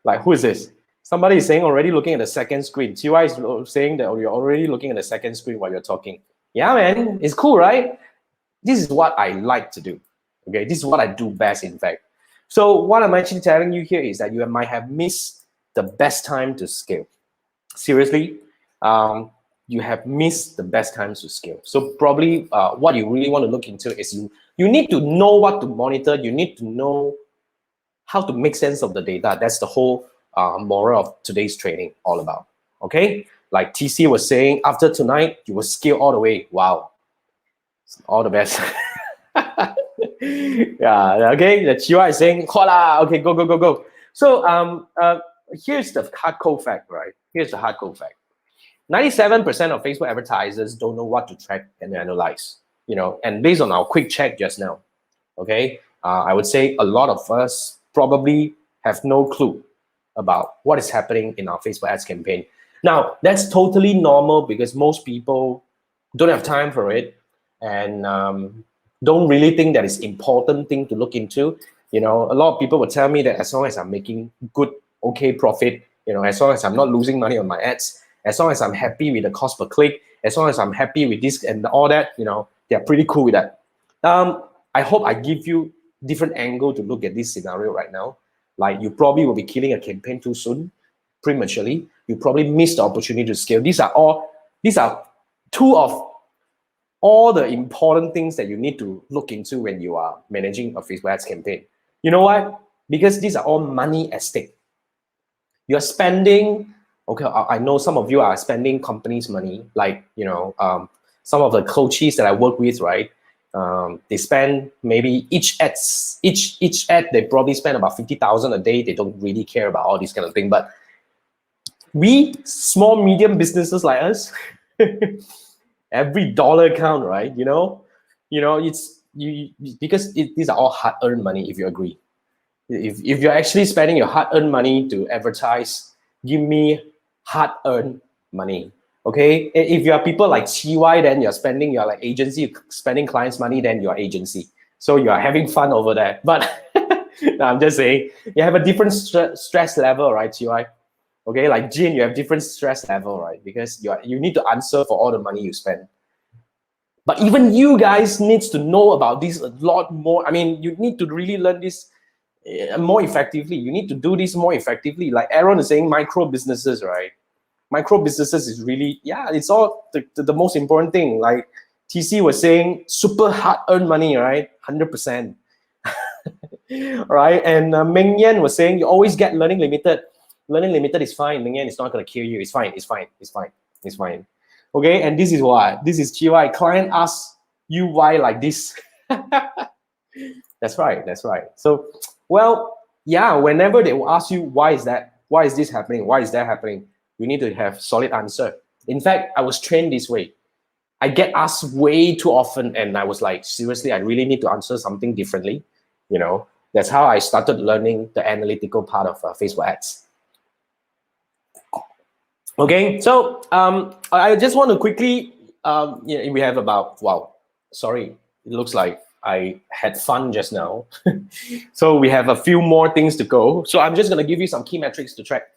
Like, who is this? Somebody is saying already looking at the second screen. TY is saying that you're already looking at the second screen while you're talking. Yeah, man, it's cool, right? This is what I like to do. Okay, this is what I do best, in fact. So what I'm actually telling you here is that you might have missed the best time to scale. Seriously, you have missed the best times to scale. So probably what you really want to look into is you need to know what to monitor. You need to know how to make sense of the data. That's the whole moral of today's training all about. Okay, Like TC was saying, after tonight, you will scale all the way. Wow. All the best. Yeah, okay. The Chiwa is saying, hola, okay, go, go, go, go. So here's the hardcore fact, right? Here's the hardcore fact. 97% of Facebook advertisers don't know what to track and analyze, you know, and based on our quick check just now, okay, I would say a lot of us probably have no clue about what is happening in our Facebook ads campaign. Now, that's totally normal because most people don't have time for it and don't really think that it's important thing to look into. You know, a lot of people will tell me that as long as I'm making good, okay profit, you know, as long as I'm not losing money on my ads, as long as I'm happy with the cost per click, as long as I'm happy with this and all that, you know, they're pretty cool with that. I hope I give you different angle to look at this scenario right now. Like you probably will be killing a campaign too soon, prematurely. You probably missed the opportunity to scale. These are two of all the important things that you need to look into when you are managing a Facebook ads campaign. You know what? Because these are all money at stake. You're spending, okay, I know some of you are spending companies' money, like, you know, some of the coaches that I work with, right? They spend maybe each ad, they probably spend about 50,000 a day. They don't really care about all these kind of things. But we small, medium businesses like us, every dollar count, right? You know, it's because these are all hard-earned money. If you agree, if you're actually spending your hard-earned money to advertise, give me hard-earned money. Okay, if you are people like CY, then you're spending your like agency, spending clients' money, then you're agency. So you are having fun over there. But no, I'm just saying you have a different stress level, right, CY? Okay, like Jin, you have different stress level, right? Because you need to answer for all the money you spend. But even you guys needs to know about this a lot more. I mean, you need to really learn this more effectively. You need to do this more effectively. Like Aaron is saying, micro businesses, right? Micro businesses is really, yeah, it's all the most important thing. Like TC was saying, super hard-earned money, right? 100%. Right? And Meng Yan was saying, you always get learning limited. Learning limited is fine. Meng Yan, it's not going to kill you. It's fine. It's fine. It's fine. It's fine. Okay, and this is why. This is GY. Client asks you why like this. That's right. That's right. So, well, yeah, whenever they will ask you, why is that? Why is this happening? Why is that happening? You need to have solid answer. In fact, I was trained this way. I get asked way too often, and I was like, seriously, I really need to answer something differently. You know, that's how I started learning the analytical part of Facebook ads. Okay, so I just want to quickly, we have about, wow, sorry, it looks like I had fun just now. So we have a few more things to go. So I'm just going to give you some key metrics to track.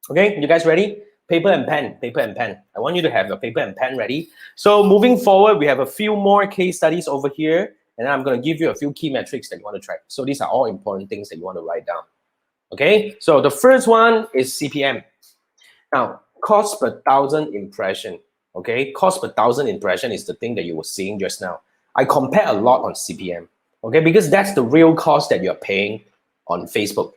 Okay, you guys ready? Paper and pen, paper and pen. I want you to have your paper and pen ready. So moving forward, we have a few more case studies over here, and I'm going to give you a few key metrics that you want to track. So these are all important things that you want to write down. Okay, so the first one is CPM. Now, cost per 1,000 impression. Okay, cost per 1,000 impression is the thing that you were seeing just now. I compare a lot on CPM. Okay, because that's the real cost that you're paying on Facebook.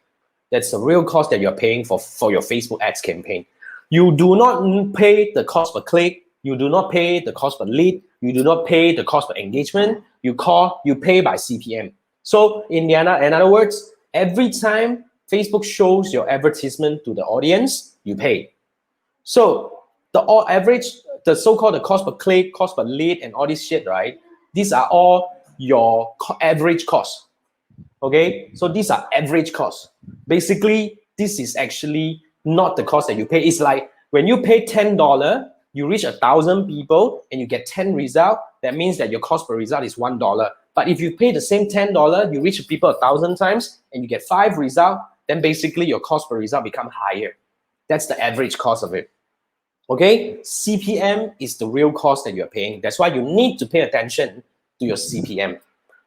That's the real cost that you're paying for your Facebook ads campaign. You do not pay the cost per click. You do not pay the cost per lead. You do not pay the cost per engagement. You pay by CPM. So in other words, every time Facebook shows your advertisement to the audience, you pay. So the so-called the cost per click, cost per lead, and all this shit, right? These are all your average cost. Okay, so these are average costs. Basically, this is actually not the cost that you pay. It's like when you pay $10, you reach 1,000 people and you get 10 results. That means that your cost per result is $1. But if you pay the same $10, you reach people 1,000 times and you get 5 results, then basically your cost per result become higher. That's the average cost of it. Okay, CPM is the real cost that you're paying. That's why you need to pay attention to your CPM.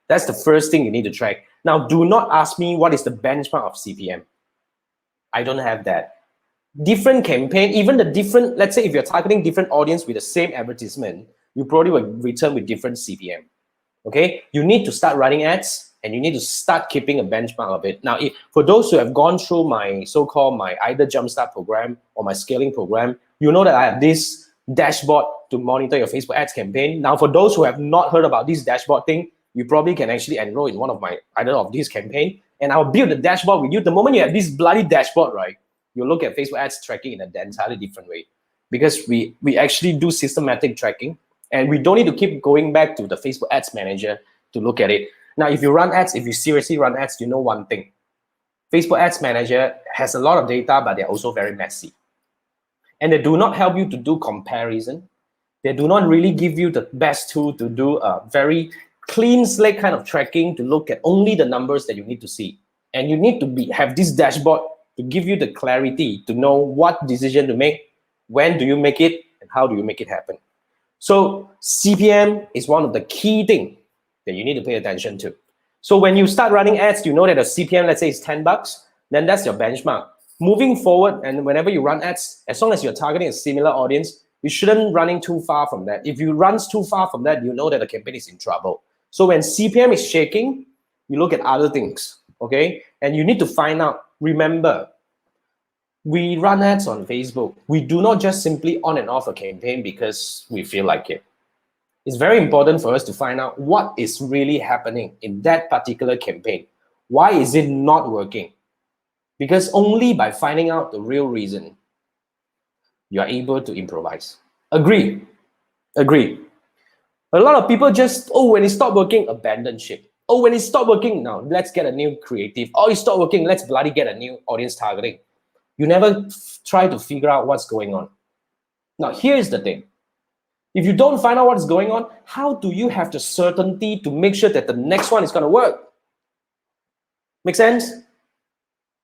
That's the first thing you need to track. Now, do not ask me what is the benchmark of CPM. I don't have that. Different campaign, even the different, let's say if you're targeting different audience with the same advertisement, you probably will return with different CPM. Okay, you need to start running ads and you need to start keeping a benchmark of it. Now, for those who have gone through my so-called my either Jumpstart program or my scaling program, you know that I have this dashboard to monitor your Facebook ads campaign. Now, for those who have not heard about this dashboard thing, you probably can actually enroll in one of my either of these campaign, and I'll build the dashboard with you. The moment you have this bloody dashboard, right, you look at Facebook ads tracking in an entirely different way, because we actually do systematic tracking, and we don't need to keep going back to the Facebook Ads Manager to look at it. Now, if you run ads, if you seriously run ads, you know one thing. Facebook Ads Manager has a lot of data, but they're also very messy. And they do not help you to do comparison. They do not really give you the best tool to do a very clean slate kind of tracking to look at only the numbers that you need to see. And you need to have this dashboard to give you the clarity to know what decision to make, when do you make it, and how do you make it happen. So CPM is one of the key things that you need to pay attention to. So when you start running ads, you know that the CPM, let's say, is $10, then that's your benchmark. Moving forward, and whenever you run ads, as long as you're targeting a similar audience, you shouldn't running too far from that. If you run too far from that, you know that the campaign is in trouble. So when CPM is shaking, you look at other things, okay? And you need to find out, remember, we run ads on Facebook. We do not just simply on and off a campaign because we feel like it. It's very important for us to find out what is really happening in that particular campaign. Why is it not working? Because only by finding out the real reason, you are able to improvise. Agree. Agree. A lot of people just, oh, when it stopped working, abandon ship. Oh, when it stopped working, now let's get a new creative. Oh, it stopped working, let's bloody get a new audience targeting. You never try to figure out what's going on. Now, here's the thing. If you don't find out what's going on, how do you have the certainty to make sure that the next one is going to work? Make sense?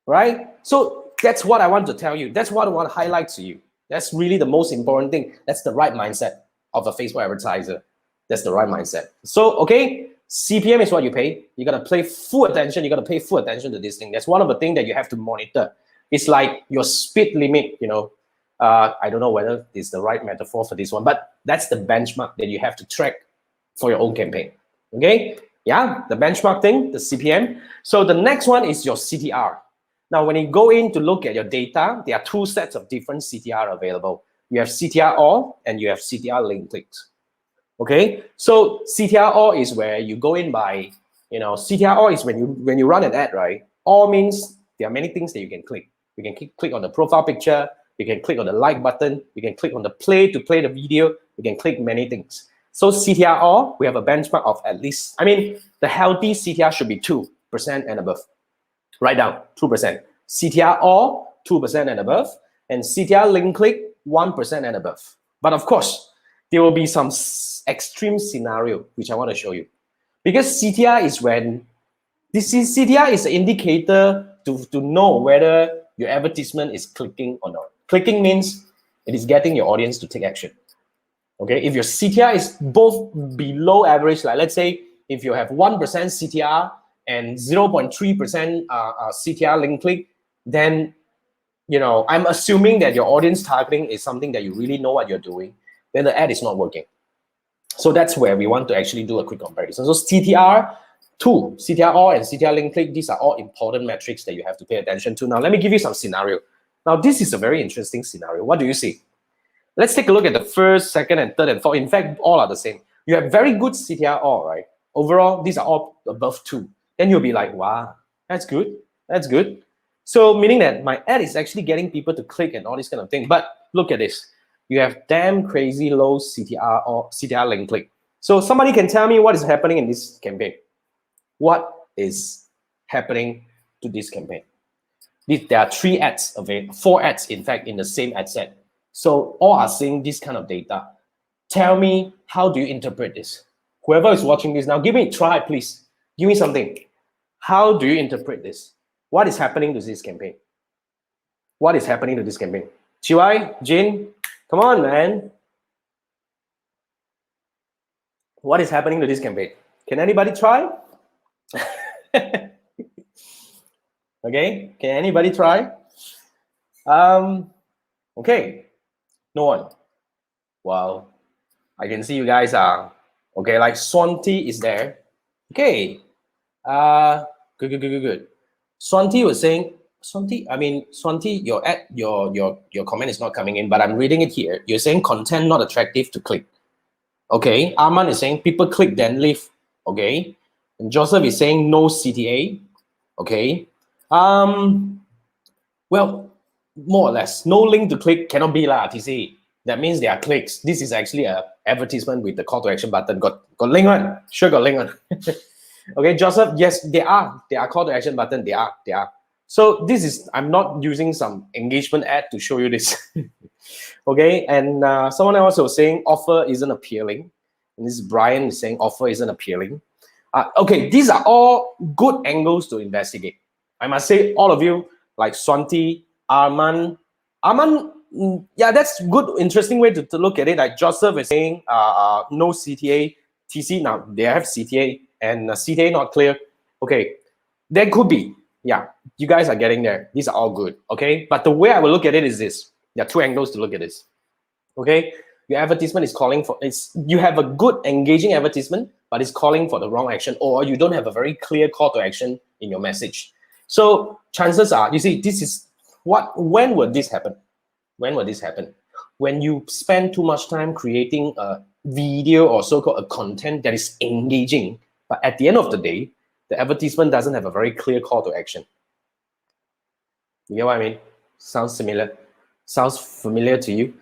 Right? So that's what I want to tell you. That's what I want to highlight to you. That's really the most important thing. That's the right mindset of a Facebook advertiser. That's the right mindset. So, okay, CPM is what you pay. You got to pay full attention. You got to pay full attention to this thing. That's one of the things that you have to monitor. It's like your speed limit, you know. I don't know whether it's the right metaphor for this one, but that's the benchmark that you have to track for your own campaign. Okay? Yeah, the benchmark thing, the CPM. So the next one is your CTR. Now, when you go in to look at your data, there are two sets of different CTR available. You have CTR all and you have CTR link clicks. Okay? So CTR all is where you go in by, you know, CTR all is when you run an ad, right? All means there are many things that you can click. You can click on the profile picture, you can click on the like button, you can click on the play to play the video, you can click many things. So CTR all, we have a benchmark of at least, I mean, the healthy CTR should be 2% and above. Write down, 2%. CTR all, 2% and above, and CTR link click, 1% and above. But of course, there will be some extreme scenario, which I want to show you. Because CTR is when, CTR is an indicator to know whether your advertisement is clicking or not. Clicking means it is getting your audience to take action. Okay, if your CTR is both below average, like let's say if you have 1% CTR and 0.3% CTR link click, then you know I'm assuming that your audience targeting is something that you really know what you're doing, then the ad is not working. So that's where we want to actually do a quick comparison. So CTR 2, CTR all and CTR link click, these are all important metrics that you have to pay attention to. Now, let me give you some scenario. Now, this is a very interesting scenario. What do you see? Let's take a look at the first, second, and third, and fourth. In fact, all are the same. You have very good CTR all, right? Overall, these are all above 2. Then you'll be like, wow, that's good. That's good. So meaning that my ad is actually getting people to click and all this kind of thing. But look at this. You have damn crazy low CTR or CTR link click. So somebody can tell me what is happening in this campaign. What is happening to this campaign? There are 3 ads available, 4 ads, in fact, in the same ad set. So all are seeing this kind of data. Tell me, how do you interpret this? Whoever is watching this now, give me a try, please. Give me something. How do you interpret this? What is happening to this campaign? What is happening to this campaign? Chiwai, Jin, come on, man. What is happening to this campaign? Can anybody try? Okay, can anybody try? Okay, no one. Wow, I can see you guys are okay. Like Swanti is there. Okay, good. Swanti was saying Swanti, I mean, Swanti, your comment is not coming in, but I'm reading it here. You're saying content not attractive to click. Okay. Arman is saying people click then leave. Okay. And Joseph is saying no CTA. Okay. Well, more or less, no link to click cannot be lah, TC. That means there are clicks. This is actually a advertisement with the call to action button. Got link on? Sure got link on. Okay, Joseph, yes, there are call to action button. They are. So this is, I'm not using some engagement ad to show you this. Okay, and someone else was saying offer isn't appealing. And this is Brian is saying offer isn't appealing. Okay, these are all good angles to investigate. I must say, all of you, like Swanti, Arman, yeah, that's good, interesting way to look at it. Like Joseph is saying, no CTA, TC, now they have CTA, and CTA not clear. Okay, there could be, yeah, you guys are getting there. These are all good, okay? But the way I will look at it is this. There are two angles to look at this, okay? Your advertisement is calling for, you have a good engaging advertisement, but it's calling for the wrong action, or you don't have a very clear call to action in your message. So chances are, you see, this is when would this happen? When will this happen? When you spend too much time creating a video or so-called a content that is engaging, but at the end of the day, the advertisement doesn't have a very clear call to action. You get what I mean? Sounds similar? Sounds familiar to you?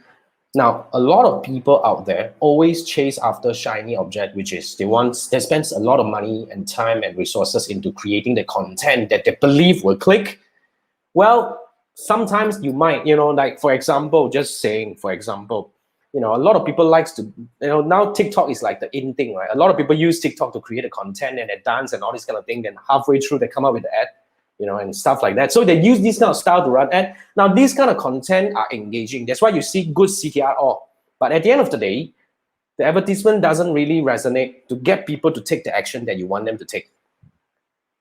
Now, a lot of people out there always chase after shiny object, which is they spend a lot of money and time and resources into creating the content that they believe will click. Well, sometimes you might, like, for example, a lot of people likes to, now TikTok is like the in thing, right? A lot of people use TikTok to create a content and they dance and all this kind of thing. Then halfway through, they come up with the ad, and stuff like that. So they use this kind of style to run ad. Now, these kind of content are engaging. That's why you see good CTR all. But at the end of the day, the advertisement doesn't really resonate to get people to take the action that you want them to take.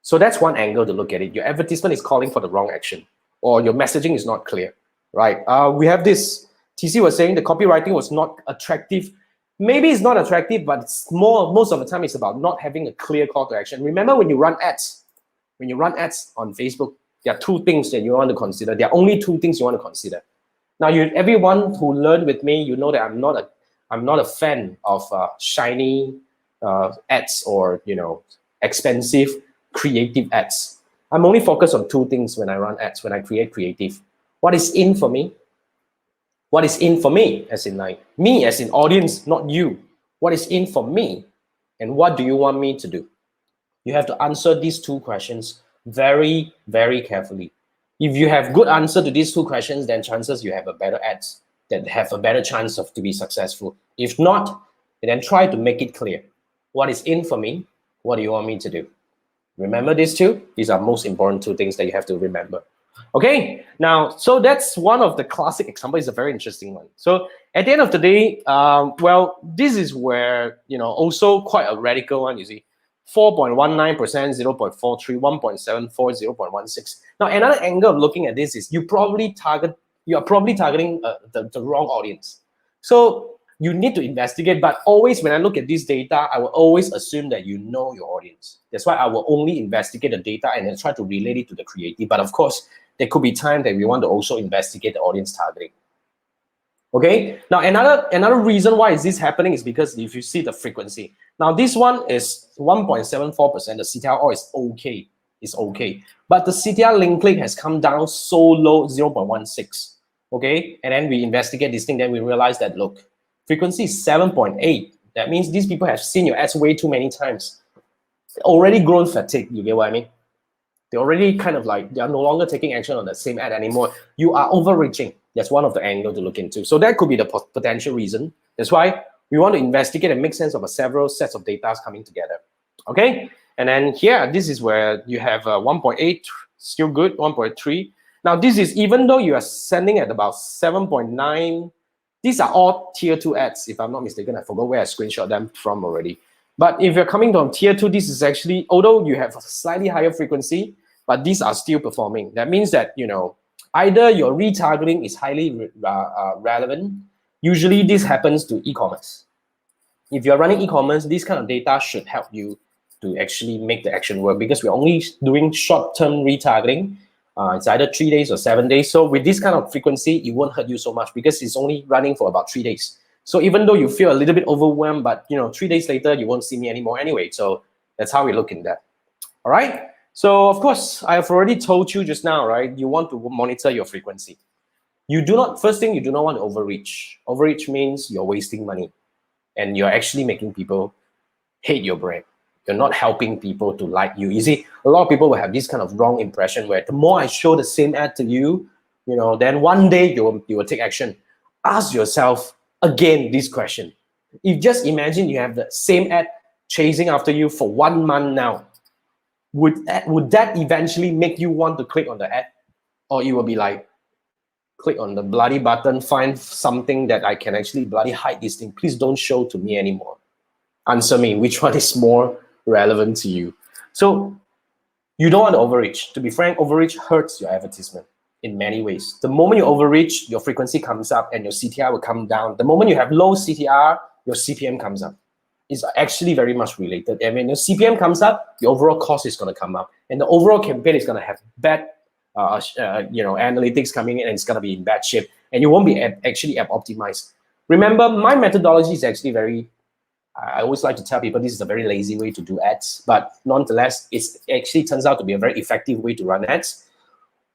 So that's one angle to look at it. Your advertisement is calling for the wrong action, or your messaging is not clear, right? We have this, TC was saying the copywriting was not attractive. Maybe it's not attractive, but it's most of the time it's about not having a clear call to action. Remember when you run ads on Facebook, there are two things that you want to consider. There are only two things you want to consider. Now, everyone who learned with me, you know that I'm not a fan of shiny ads or expensive creative ads. I'm only focused on two things when I run ads, when I create creative. What is in for me? What is in for me, as in like me, as in audience, not you. What is in for me? And what do you want me to do? You have to answer these two questions very, very carefully. If you have good answer to these two questions, then chances you have a better ads that have a better chance to be successful. If not, then try to make it clear. What is in for me? What do you want me to do? Remember these two? These are most important two things that you have to remember. Okay, now, so that's one of the classic examples. It's a very interesting one. So at the end of the day, well, this is where, also quite a radical one, you see. 4.19%, 0.43, 1.74, 0.16. Now, another angle of looking at this is you are probably targeting the wrong audience. So you need to investigate, but always when I look at this data, I will always assume that you know your audience. That's why I will only investigate the data and then try to relate it to the creative. But of course, there could be time that we want to also investigate the audience targeting. Okay, now another reason why is this happening is because if you see the frequency. Now this one is 1.74%, the CTR is okay, it's okay. But the CTR link click has come down so low, 0.16, okay? And then we investigate this thing, then we realize that, look, frequency is 7.8. That means these people have seen your ads way too many times. Already grown fatigue, you get what I mean? They're already kind of like, they are no longer taking action on the same ad anymore. You are overreaching. That's one of the angles to look into. So that could be the potential reason. That's why we want to investigate and make sense of several sets of data coming together. Okay? And then here, this is where you have 1.8, still good, 1.3. Now this is, even though you are sending at about 7.9, these are all tier 2 ads, if I'm not mistaken. I forgot where I screenshot them from already. But if you're coming from tier 2, this is actually, although you have a slightly higher frequency, but these are still performing. That means that, either your retargeting is highly relevant. Usually this happens to e-commerce. If you're running e-commerce, this kind of data should help you to actually make the action work, because we're only doing short-term retargeting. It's either 3 days or 7 days. So with this kind of frequency, it won't hurt you so much because it's only running for about 3 days. So even though you feel a little bit overwhelmed, but 3 days later, you won't see me anymore anyway. So that's how we look in that. All right. So of course, I have already told you just now, right? You want to monitor your frequency. First thing, you do not want to overreach. Overreach means you're wasting money and you're actually making people hate your brand. You're not helping people to like you. You see, a lot of people will have this kind of wrong impression where the more I show the same ad to you, then one day you will take action. Ask yourself again this question. If just imagine you have the same ad chasing after you for 1 month now, would that eventually make you want to click on the ad? Or you will be like, click on the bloody button, find something that I can actually bloody hide this thing. Please don't show to me anymore. Answer me, which one is more relevant to you? So you don't want to overreach. To be frank, overreach hurts your advertisement in many ways. The moment you overreach, your frequency comes up and your CTR will come down. The moment you have low CTR, your CPM comes up. It's actually very much related. And when your CPM comes up, the overall cost is going to come up. And the overall campaign is going to have bad analytics coming in, and it's going to be in bad shape. And you won't be actually app optimized. Remember, my methodology is actually I always like to tell people this is a very lazy way to do ads, but nonetheless, it actually turns out to be a very effective way to run ads.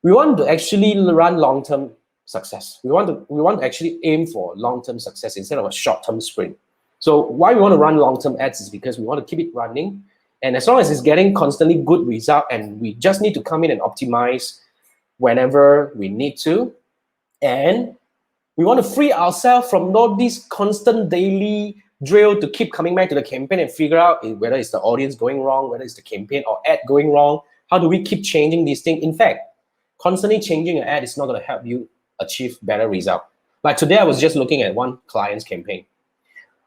We want to actually run long-term success. We want to actually aim for long-term success instead of a short-term sprint. So why we want to run long-term ads is because we want to keep it running. And as long as it's getting constantly good result, and we just need to come in and optimize whenever we need to. And we want to free ourselves from all these constant daily drill to keep coming back to the campaign and figure out whether it's the audience going wrong, whether it's the campaign or ad going wrong. How do we keep changing these things? In fact, constantly changing an ad is not going to help you achieve better result. Like today, I was just looking at one client's campaign.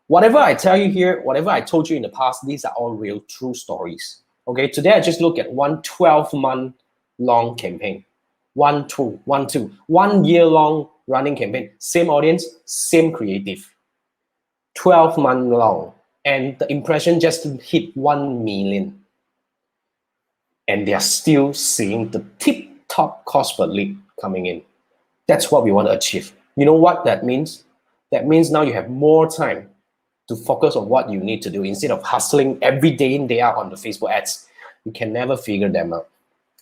Whatever I tell you here, whatever I told you in the past, these are all real, true stories. Okay, today I just look at one 12-month long campaign. 1 year long running campaign. Same audience, same creative. 12-month long. And the impression just hit 1 million. And they're still seeing the tip-top cost per lead coming in. That's what we want to achieve. You know what that means? That means now you have more time to focus on what you need to do instead of hustling every day in, day out on the Facebook ads. You can never figure them out,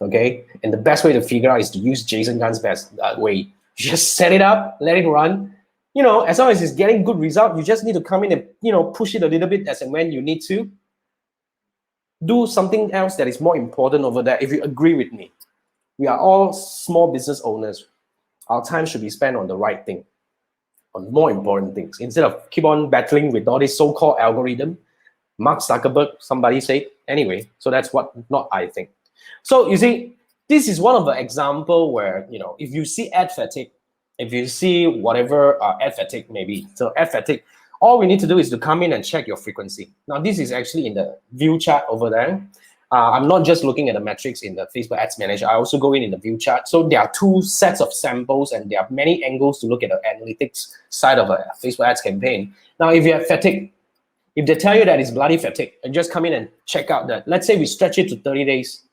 okay? And the best way to figure out is to use Jason Gunn's best way. You just set it up, let it run. As long as it's getting good result, you just need to come in and, push it a little bit as and when you need to. Do something else that is more important over there. If you agree with me, we are all small business owners. Our time should be spent on the right thing, on more important things, instead of keep on battling with all this so-called algorithm. Mark Zuckerberg, somebody said. Anyway, so that's not I think. So you see, this is one of the example where, if you see ad fatigue, if you see whatever ad fatigue maybe, so ad fatigue, all we need to do is to come in and check your frequency. Now, this is actually in the view chart over there. I'm not just looking at the metrics in the Facebook Ads Manager. I also go in the view chart. So there are 2 sets of samples, and there are many angles to look at the analytics side of a Facebook Ads campaign. Now, if you have fatigue, if they tell you that it's bloody fatigue, and just come in and check out that. Let's say we stretch it to 30 days.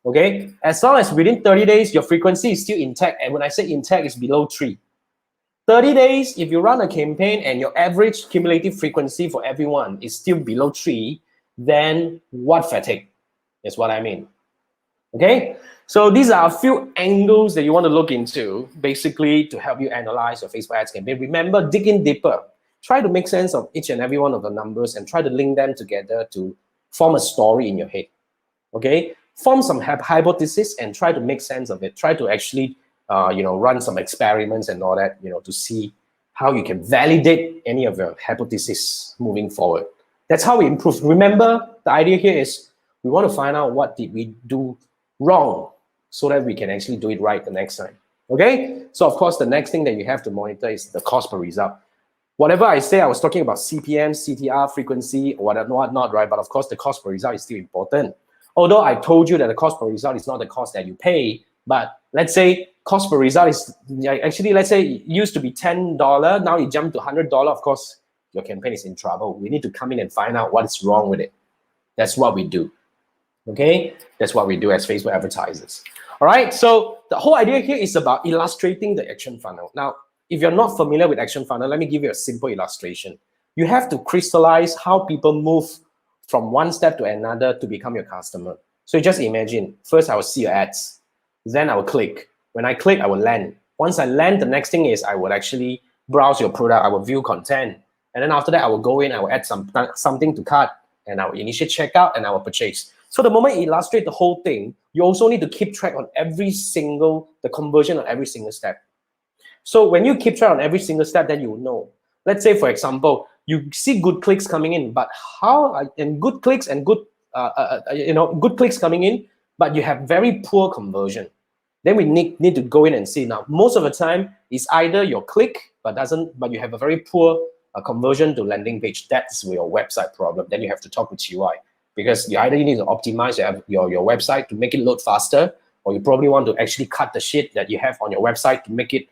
Okay? As long as within 30 days, your frequency is still intact. And when I say intact, it's below 3. 30 days, if you run a campaign and your average cumulative frequency for everyone is still below 3, then what fatigue? Is what I mean. Okay, so these are a few angles that you want to look into, basically to help you analyze your Facebook ads campaign. Remember, dig in deeper. Try to make sense of each and every one of the numbers and try to link them together to form a story in your head. Okay, form some hypothesis and try to make sense of it. Try to actually, run some experiments and all that, to see how you can validate any of your hypotheses moving forward. That's how we improve. Remember, the idea here is we want to find out what did we do wrong so that we can actually do it right the next time. Okay? So, of course, the next thing that you have to monitor is the cost per result. Whatever I say, I was talking about CPM, CTR, frequency, or whatnot, right? But, of course, the cost per result is still important. Although I told you that the cost per result is not the cost that you pay, but let's say cost per result is actually, let's say it used to be $10, now it jumped to $100, of course, your campaign is in trouble. We need to come in and find out what is wrong with it. That's what we do. Okay, that's what we do as Facebook advertisers. All right, so the whole idea here is about illustrating the action funnel. Now, if you're not familiar with action funnel, let me give you a simple illustration. You have to crystallize how people move from one step to another to become your customer. So just imagine, first I will see your ads, then I will click. When I click, I will land. Once I land, the next thing is I will actually browse your product, I will view content. And then after that, I will go in, I will add something to cart, and I will initiate checkout, and I will purchase. So the moment you illustrate the whole thing, you also need to keep track on the conversion on every single step. So when you keep track on every single step, then you will know. Let's say, for example, you see good clicks coming in, but good clicks and good good clicks coming in, but you have very poor conversion. Then we need to go in and see. Now, most of the time, it's either your click, but you have a very poor conversion to landing page. That's your website problem. Then you have to talk with UI, because you need to optimize your website to make it load faster, or you probably want to actually cut the shit that you have on your website to make it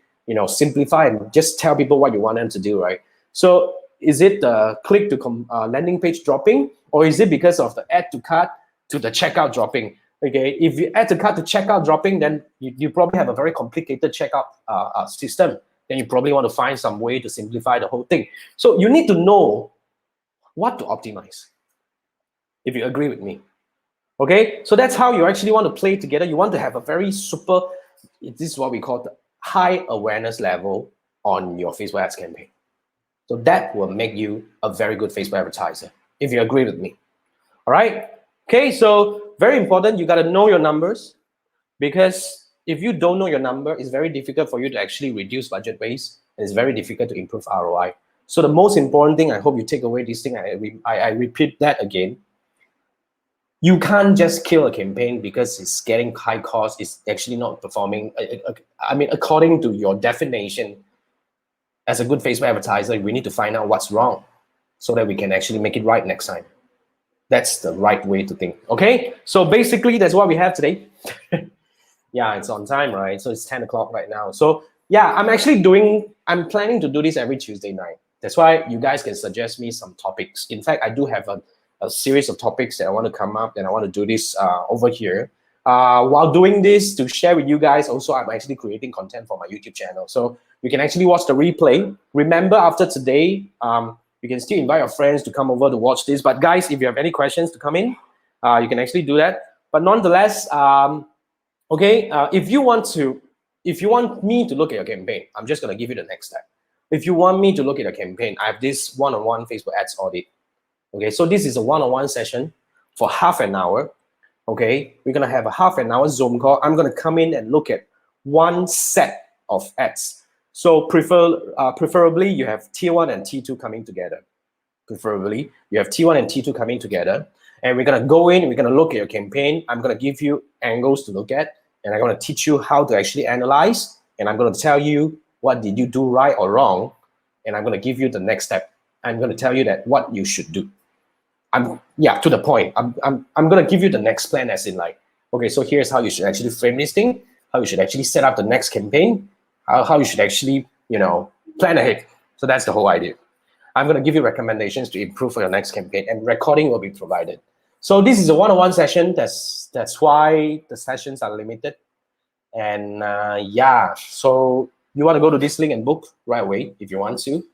simplify and just tell people what you want them to do, right? So is it the click to landing page dropping, or is it because of the add to cart to the checkout dropping? Okay, if you add to cart to checkout dropping, then you probably have a very complicated checkout system. Then you probably want to find some way to simplify the whole thing. So you need to know what to optimize, if you agree with me. Okay, so that's how you actually want to play together. You want to have a very this is what we call the high awareness level on your Facebook ads campaign. So that will make you a very good Facebook advertiser, if you agree with me. All right, okay, so very important, you got to know your numbers, because if you don't know your number, it's very difficult for you to actually reduce budget waste, and it's very difficult to improve ROI. So the most important thing, I hope you take away this thing, I repeat that again. You can't just kill a campaign because it's getting high cost, it's actually not performing. I mean, according to your definition, as a good Facebook advertiser, we need to find out what's wrong so that we can actually make it right next time. That's the right way to think, okay? So basically, that's what we have today. Yeah, it's on time, right? So it's 10 o'clock right now. So yeah, I'm planning to do this every Tuesday night. That's why you guys can suggest me some topics. In fact, I do have a series of topics that I want to come up, and I want to do this over here. While doing this, to share with you guys, also, I'm actually creating content for my YouTube channel. So you can actually watch the replay. Remember, after today, you can still invite your friends to come over to watch this. But guys, if you have any questions to come in, you can actually do that. But nonetheless, okay, if you want me to look at your campaign, I'm just gonna give you the next step. If you want me to look at a campaign, I have this one-on-one Facebook ads audit. Okay, so this is a one-on-one session for half an hour. Okay, we're gonna have a half an hour Zoom call. I'm gonna come in and look at one set of ads. So preferably you have tier 1 and tier 2 coming together. Preferably you have tier 1 and tier 2 coming together, and we're gonna go in. We're gonna look at your campaign. I'm gonna give you angles to look at, and I'm gonna teach you how to actually analyze. And I'm gonna tell you what did you do right or wrong, and I'm gonna give you the next step. I'm gonna tell you that what you should do. To the point. I'm gonna give you the next plan, as in like, okay, so here's how you should actually frame this thing, how you should actually set up the next campaign, how you should actually, plan ahead. So that's the whole idea. I'm gonna give you recommendations to improve for your next campaign, and recording will be provided. So this is a one-on-one session. That's why the sessions are limited. And yeah, so you want to go to this link and book right away if you want to.